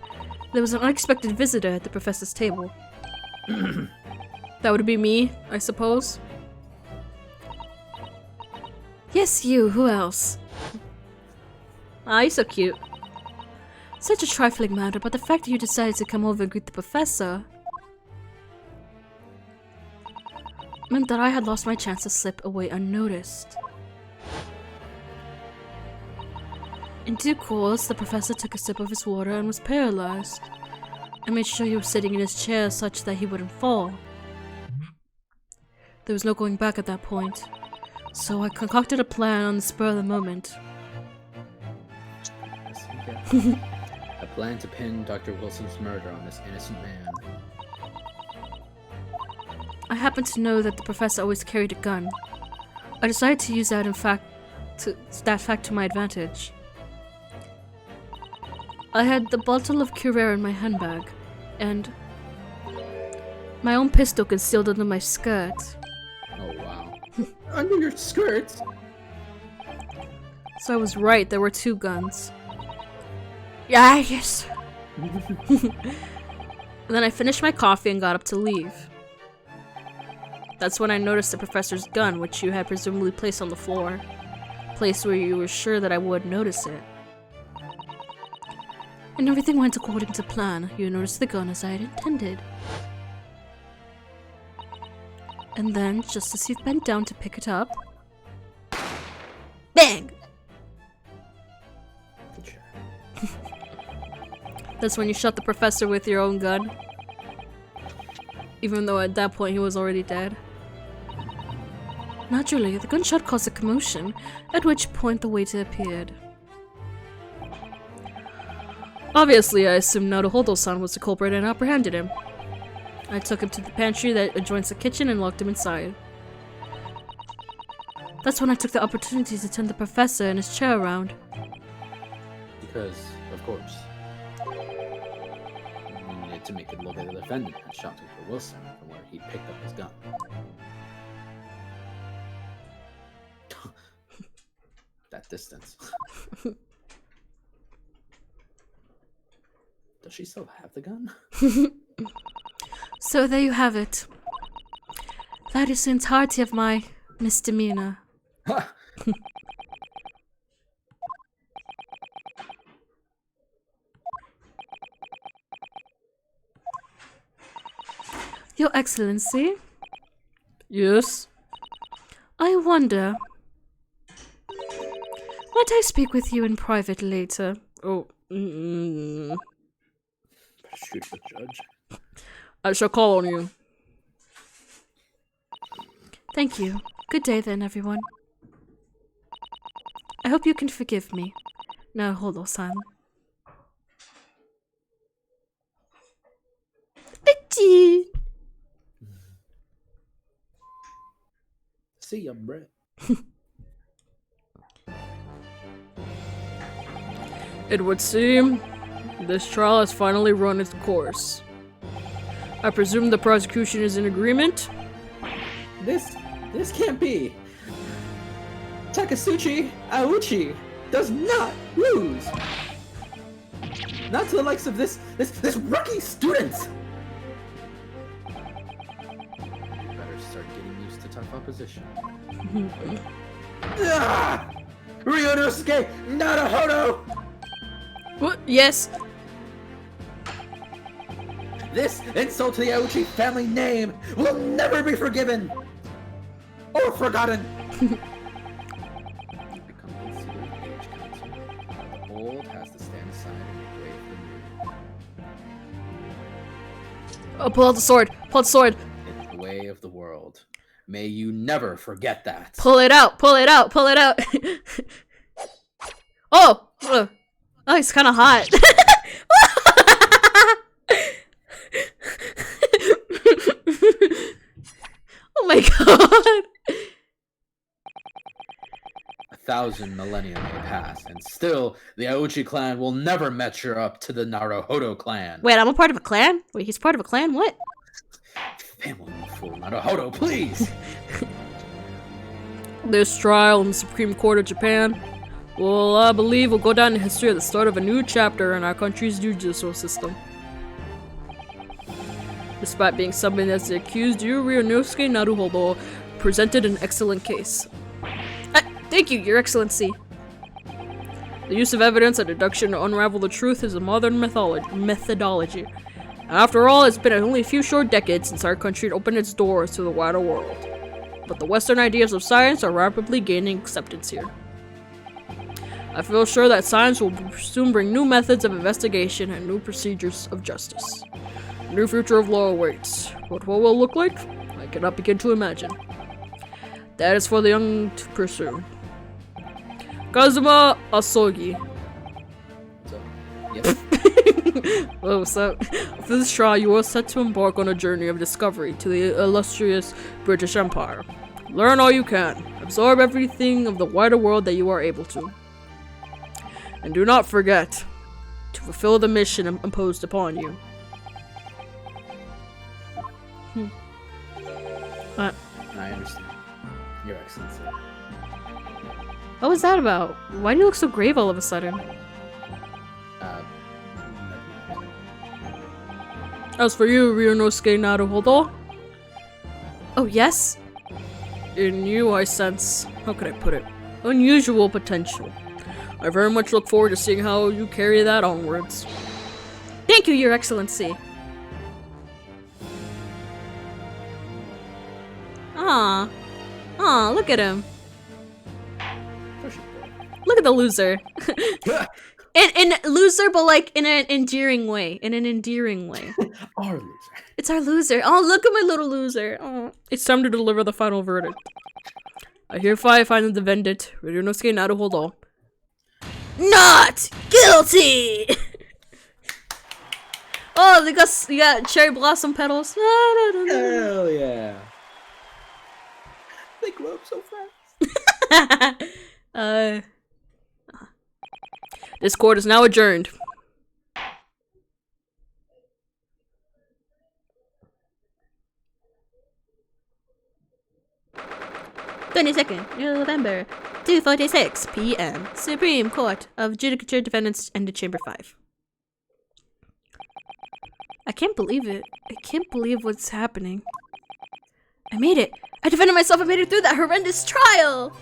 there was an unexpected visitor at the professor's table. That would be me, I suppose. Yes, you. Who else? Ah, you're so cute. Such a trifling matter, but the fact that you decided to come over and greet the professor meant that I had lost my chance to slip away unnoticed. In due course, the professor took a sip of his water and was paralyzed. I made sure he was sitting in his chair such that he wouldn't fall. There was no going back at that point, so I concocted a plan on the spur of the moment. A plan to pin Dr. Wilson's murder on this innocent man. I happen to know that the professor always carried a gun. I decided to use that fact to my advantage. I had the bottle of Curare in my handbag, and my own pistol concealed under my skirt. Oh wow. Under your skirts? So I was right, there were 2 guns. Yeah, yes. And then I finished my coffee and got up to leave. That's when I noticed the professor's gun, which you had presumably placed on the floor. A place where you were sure that I would notice it. And everything went according to plan. You noticed the gun as I had intended. And then, just as you bent down to pick it up... BANG! That's when you shot the professor with your own gun. Even though at that point he was already dead. Naturally, the gunshot caused a commotion, at which point the waiter appeared. Obviously, I assumed Naruhodo-san was the culprit and apprehended him. I took him to the pantry that adjoins the kitchen and locked him inside. That's when I took the opportunity to turn the professor and his chair around. Because, of course, you needed to make it look like the defendant had shot Dr. Wilson from where he picked up his gun. That distance. Does she still have the gun? So there you have it. That is the entirety of my misdemeanor. Your Excellency? Yes? I wonder... Might I speak with you in private later? Oh, Better shoot the judge. I shall call on you. Thank you. Good day then, everyone. I hope you can forgive me. Now, Holo-san. Bitchy! See ya, Brett. It would seem this trial has finally run its course. I presume the prosecution is in agreement? This can't be. Takasuchi Aochi does not lose. Not to the likes of this rookie student. Better start getting used to tough opposition. Ryunosuke Naruhodo! What? Yes. This insult to the Aochi family name will never be forgiven or forgotten. You become considered age council. The old has to stand aside and make way for the new. Oh, pull out the sword. Pull out the sword. It's the way of the world. May you never forget that. Pull it out. Pull it out. Pull it out. Oh! Oh, he's kind of hot. Oh my god. 1,000 millennia may pass, and still, the Aochi clan will never measure up to the Naruhodo clan. Wait, I'm a part of a clan? Wait, he's part of a clan? What? Family, you fool. Naruhodo, please! This trial in the Supreme Court of Japan, well, I believe will go down in history at the start of a new chapter in our country's judicial system. Despite being summoned as the accused, you, Ryunosuke Naruhodo, presented an excellent case. Thank you, Your Excellency. The use of evidence and deduction to unravel the truth is a modern methodology. After all, it's been only a few short decades since our country opened its doors to the wider world. But the Western ideas of science are rapidly gaining acceptance here. I feel sure that science will soon bring new methods of investigation and new procedures of justice. A new future of law awaits. But what will it look like? I cannot begin to imagine. That is for the young to pursue. Kazuma Asogi. So, yep. Oh, so for this trial, you are set to embark on a journey of discovery to the illustrious British Empire. Learn all you can. Absorb everything of the wider world that you are able to. And do not forget to fulfill the mission imposed upon you. What? I understand. Your Excellency. What was that about? Why do you look so grave all of a sudden? As for you, Ryunosuke Naruhodo. Oh, yes? In you, I sense, how can I put it, unusual potential. I very much look forward to seeing how you carry that onwards. Thank you, Your Excellency. Aw. Aw, look at him. Look at the loser. In loser, but like in an endearing way. In an endearing way. Our loser. It's our loser. Oh, look at my little loser. Oh. It's time to deliver the final verdict. I hereby find the defendant, Ryunosuke Naruhodo, not guilty! Oh, you got cherry blossom petals. Hell yeah. They grow up so fast. This court is now adjourned. November 2:46 p.m. Supreme Court of Judicature Defendants into Chamber 5. I can't believe it. I can't believe what's happening. I made it. I defended myself and made it through that horrendous trial.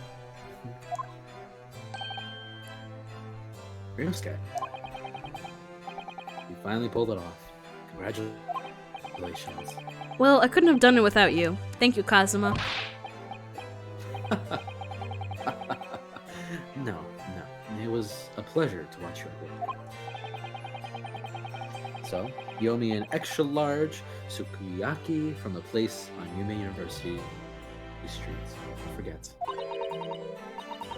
Ryunosuke. You finally pulled it off. Congratulations. Well, I couldn't have done it without you. Thank you, Kazuma. No. It was a pleasure to watch your work. So, you owe me an extra large sukiyaki from the place on Yume University streets. Don't forget.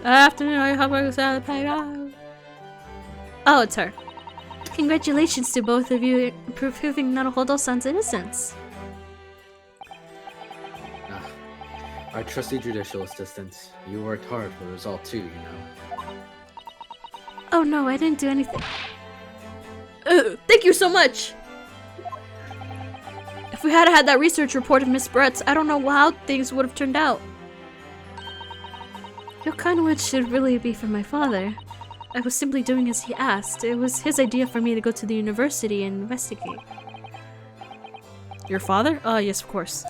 Afternoon, I hope I was out of the playground. Oh, it's her. Congratulations to both of you for proving Naruhodo-san's innocence. Our trusty judicial assistant. You worked hard for the result too, you know. Oh no, I didn't do anything. Thank you so much! If we had had that research report of Miss Brett's, I don't know how things would have turned out. Your kind words should really be from my father. I was simply doing as he asked. It was his idea for me to go to the university and investigate. Your father? Yes, of course.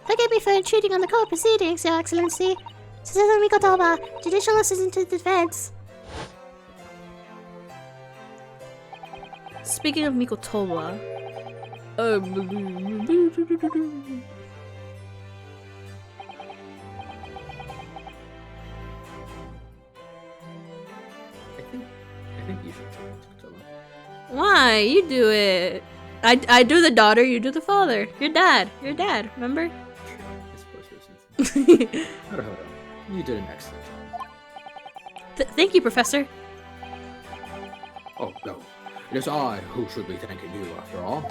Forgive me for intruding on the court proceedings, Your Excellency. Citizen Mikotoba, judicial assistant to the defense. Speaking of Mikotoba, I think you should take it to Toba. why? You do it. I do the daughter, you do the father. Your dad, remember? I suppose there's something. Hold on. You did an excellent job. Thank you, Professor. Oh, no. It is I who should be thanking you, after all.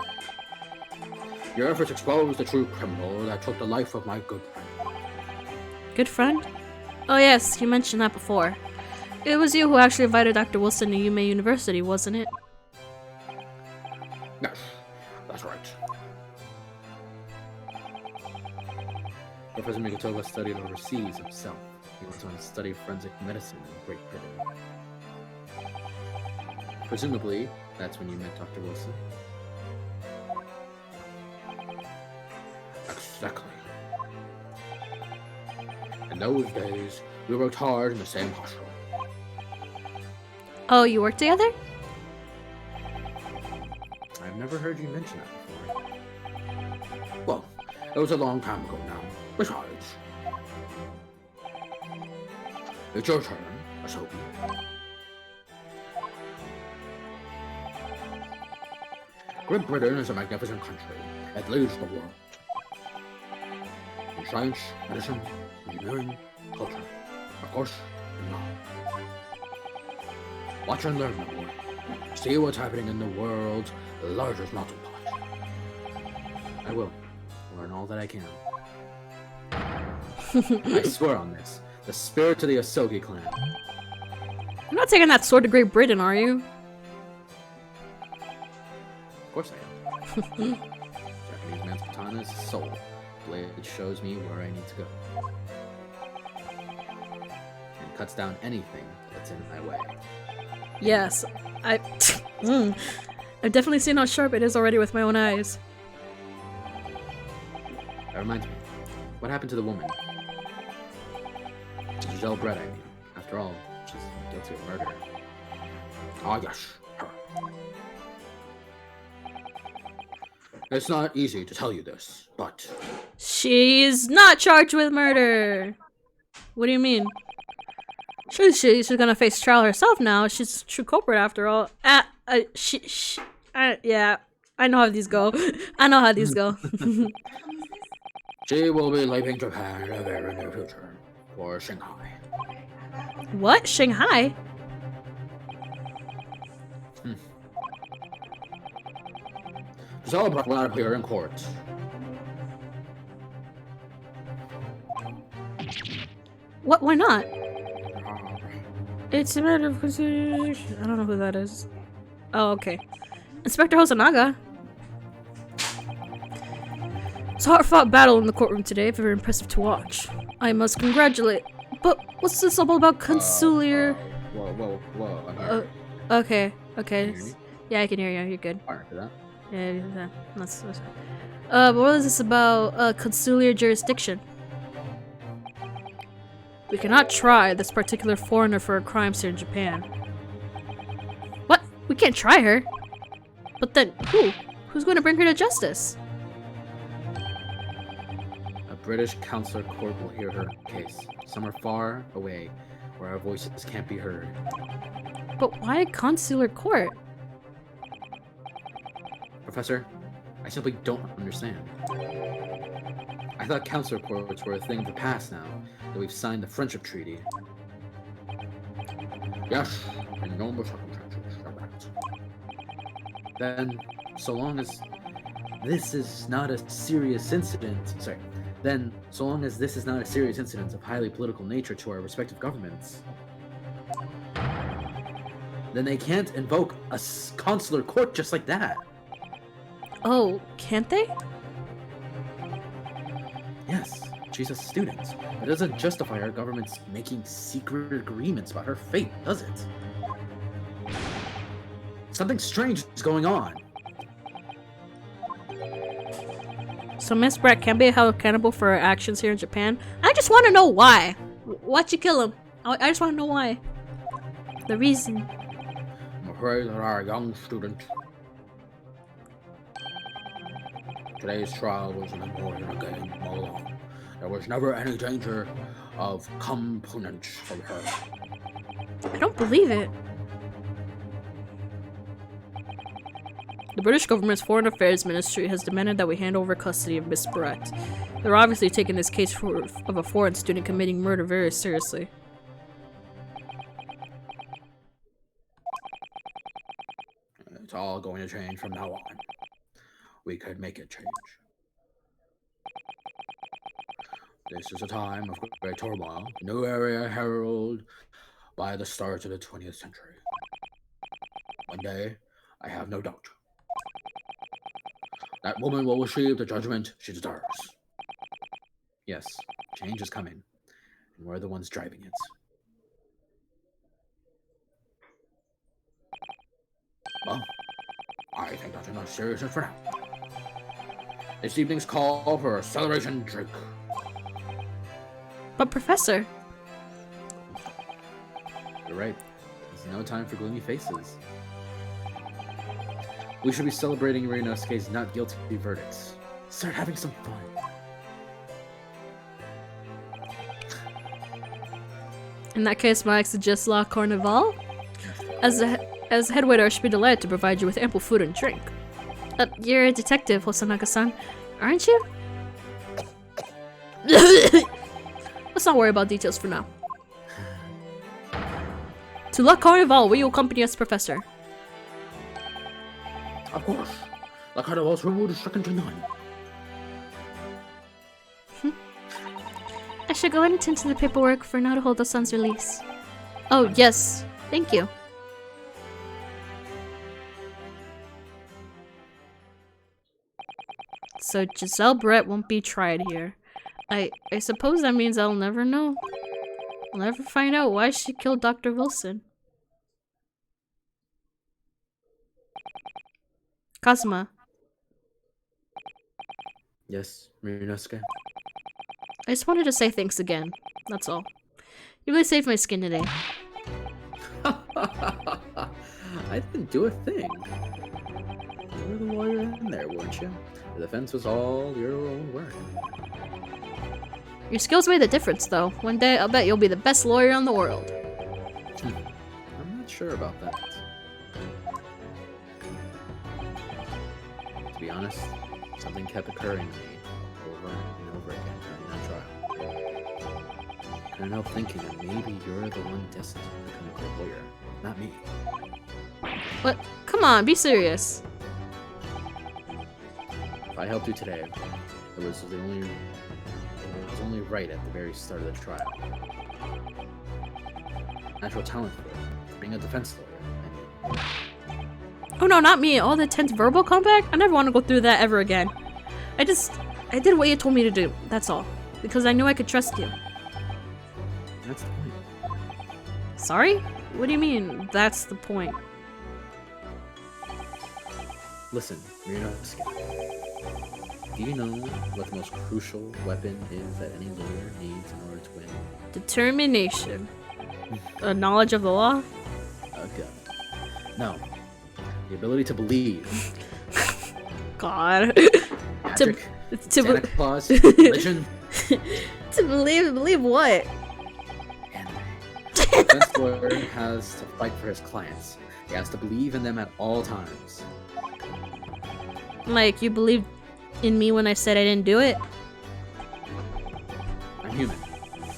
Your efforts exposed the true criminal that took the life of my good friend. Good friend? Oh yes, you mentioned that before. It was you who actually invited Dr. Wilson to Yume University, wasn't it? Yes, that's right. Professor Mikotoba studied overseas himself. He went on to study forensic medicine in Great Britain. Presumably, that's when you met Dr. Wilson. Exactly. In those days, we worked hard in the same hospital. Oh, you work together? I've never heard you mention that before. Well, it was a long time ago now. Besides, it's your turn, Asobi. Great Britain is a magnificent country. It leads the world. In science, medicine, engineering, culture, of course, and law. Watch and learn, my boy. See what's happening in the world's largest melting pot. I will. Learn all that I can. I swear on this. The spirit of the Asogi clan. You're not taking that sword to Great Britain, are you? Of course I am. Japanese man's katana is his soul. Blade shows me where I need to go. And cuts down anything that's in my way. Yes, I've definitely seen how sharp it is already with my own eyes. That reminds me. What happened to the woman? Giselle Brett, I mean. After all, she's guilty of murder. Ah, yes, her. It's not easy to tell you this, but... She's not charged with murder! What do you mean? She's gonna face trial herself now. She's a true culprit after all. Yeah, I know how these go. I know how these go. She will be leaving Japan in the very near future for Shanghai. What? Shanghai? Giselle Brett will not appear in court. What? Why not? It's a matter of consideration. I don't know who that is. Oh, okay. Inspector Hosonaga. It's a hard-fought battle in the courtroom today, very impressive to watch. I must congratulate. But what's this all about consular? Whoa, I'm here. Okay. Can you hear me? Yeah, I can hear you. You're good. Alright, for that. Yeah. That's but what is this about consular jurisdiction? We cannot try this particular foreigner for her crimes here in Japan. What? We can't try her? But then, who? Who's going to bring her to justice? A British consular court will hear her case. Some are far away, where our voices can't be heard. But why a consular court? Professor, I simply don't understand. I thought consular courts were a thing of the past now, that we've signed the friendship treaty. Yes, in normal circumstances, correct. Then, so long as this is not a serious incident, of highly political nature to our respective governments, then they can't invoke a consular court just like that. Oh, can't they? Yes, she's a student. It doesn't justify our government's making secret agreements about her fate, does it? Something strange is going on. So Miss Brett can't be held accountable for her actions here in Japan? I just want to know why. Why'd you kill him? I just want to know why. The reason. I'm afraid that our young student... Today's trial was an important game all along. There was never any danger of complaint from her. I don't believe it. The British government's Foreign Affairs Ministry has demanded that we hand over custody of Miss Brett. They're obviously taking this case of a foreign student committing murder very seriously. It's all going to change from now on. We could make it change. This is a time of great turmoil, a new era heralded by the start of the 20th century. One day, I have no doubt, that woman will receive the judgment she deserves. Yes, change is coming, and we're the ones driving it. Well, I think that's enough seriousness for now. This evening's call for a celebration drink. But Professor... You're right. There's no time for gloomy faces. We should be celebrating Ryunosuke's not guilty verdicts. Start having some fun. In that case, my I suggest La Carnival? As head waiter, I should be delighted to provide you with ample food and drink. You're a detective, Hosonaga-san, aren't you? Let's not worry about details for now. To La Carnival, will you accompany us, Professor? Of course. La Carnival's reward is second to none. I should go ahead and attend to the paperwork for now to hold the son's release. Oh, yes. Thank you. So Giselle Brett won't be tried here. I suppose that means I'll never know. I'll never find out why she killed Dr. Wilson. Kazuma. Yes, Ryunosuke? I just wanted to say thanks again. That's all. You really saved my skin today. I didn't do a thing. You were the lawyer in there, weren't you? The defense was all your own work. Your skills made the difference, though. One day, I'll bet you'll be the best lawyer in the world. I'm not sure about that. To be honest, something kept occurring to me over and over again during that trial. I couldn't help thinking that maybe you're the one destined to become a great lawyer, not me. What? Come on, be serious. If I helped you today, it was only right at the very start of the trial. Natural talent for it, being a defense lawyer, I mean. Oh no, not me. All the tense verbal combat? I never want to go through that ever again. I did what you told me to do. That's all. Because I knew I could trust you. That's the point. Sorry? What do you mean, that's the point? Listen, Ryunosuke. Do you know what the most crucial weapon is that any lawyer needs in order to win? Determination. A knowledge of the law? Okay. No. The ability to believe. God. Magic, to Santa Claus, religion. To believe what? Anime. The defense lawyer has to fight for his clients. He has to believe in them at all times. Like, you believed in me when I said I didn't do it? I'm human,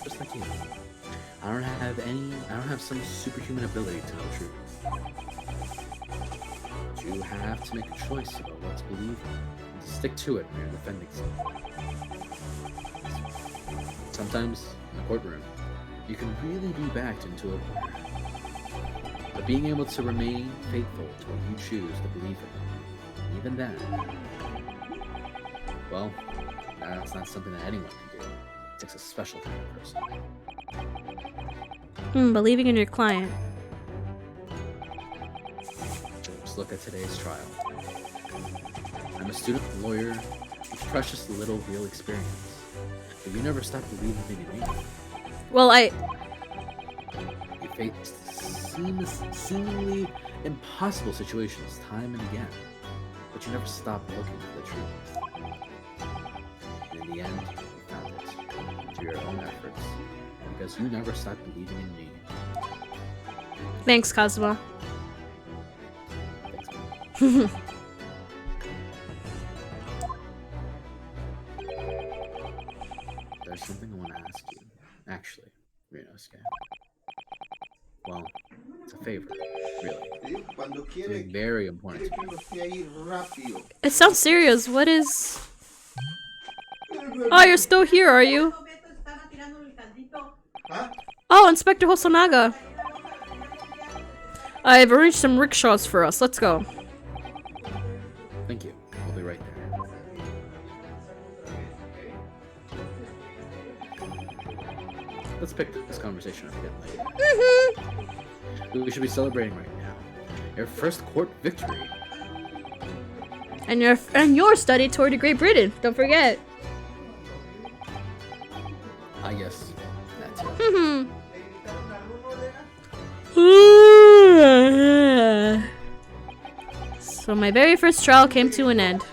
just like you. I don't have some superhuman ability to know the truth. But you have to make a choice about what to believe in, and to stick to it when you're defending something. Sometimes, in the courtroom, you can really be backed into a corner. But being able to remain faithful to what you choose to believe in, even then, well, that's not something that anyone can do. It takes a special kind of person. Believing in your client. Just look at today's trial. I'm a student lawyer with precious little real experience, but you never stopped believing in me. Well, You faced seemingly impossible situations time and again, but you never stopped looking for the truth. And in the end, you found it through your own efforts, because you never stopped believing in me. Thanks, Kazuma. Thanks, man. There's something I want to ask you. Actually, Ryunosuke. Well, it's a favor, really. Something very important to me. It sounds serious. What is... Oh, you're still here, are you? Oh, Inspector Hosonaga. I've arranged some rickshaws for us. Let's go. Thank you. I'll be right there. Let's pick this conversation up again later. We should be celebrating right now. Your first court victory. And your study tour to Great Britain. Don't forget. Ah, yes. That's it. So my very first trial came to an end.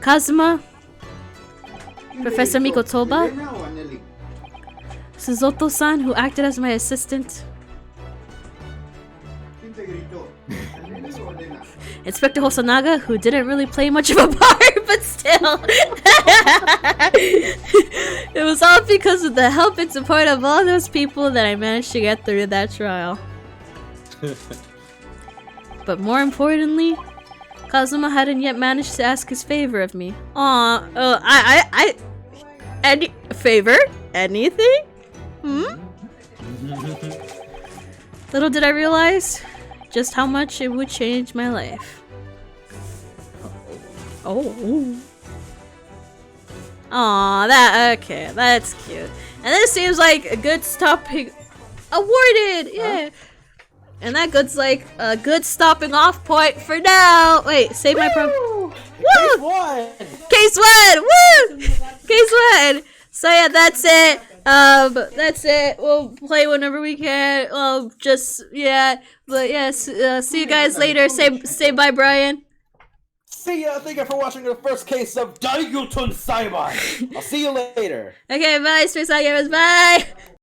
Kazuma, Professor Mikotoba, Suzoto-san, who acted as my assistant, Inspector Hosonaga, who didn't really play much of a part, but still. It was all because of the help and support of all those people that I managed to get through that trial. But more importantly, Kazuma hadn't yet managed to ask his favor of me. Any favor? Anything? Little did I realize just how much it would change my life. Oh. Aw, okay, that's cute. And this seems like a good stopping awarded, yeah. And that good's like a good stopping off point for now. Wait, save my pro. Woo! Case one! Case one! Woo! Case one! So yeah, that's it. That's it. We'll play whenever we can. Yeah. But yes, see you guys later. Say bye, Bryan. See ya! Thank you for watching the first case of Daigutun Saiban. I'll see you later. Okay, bye, Space Gamers. Bye!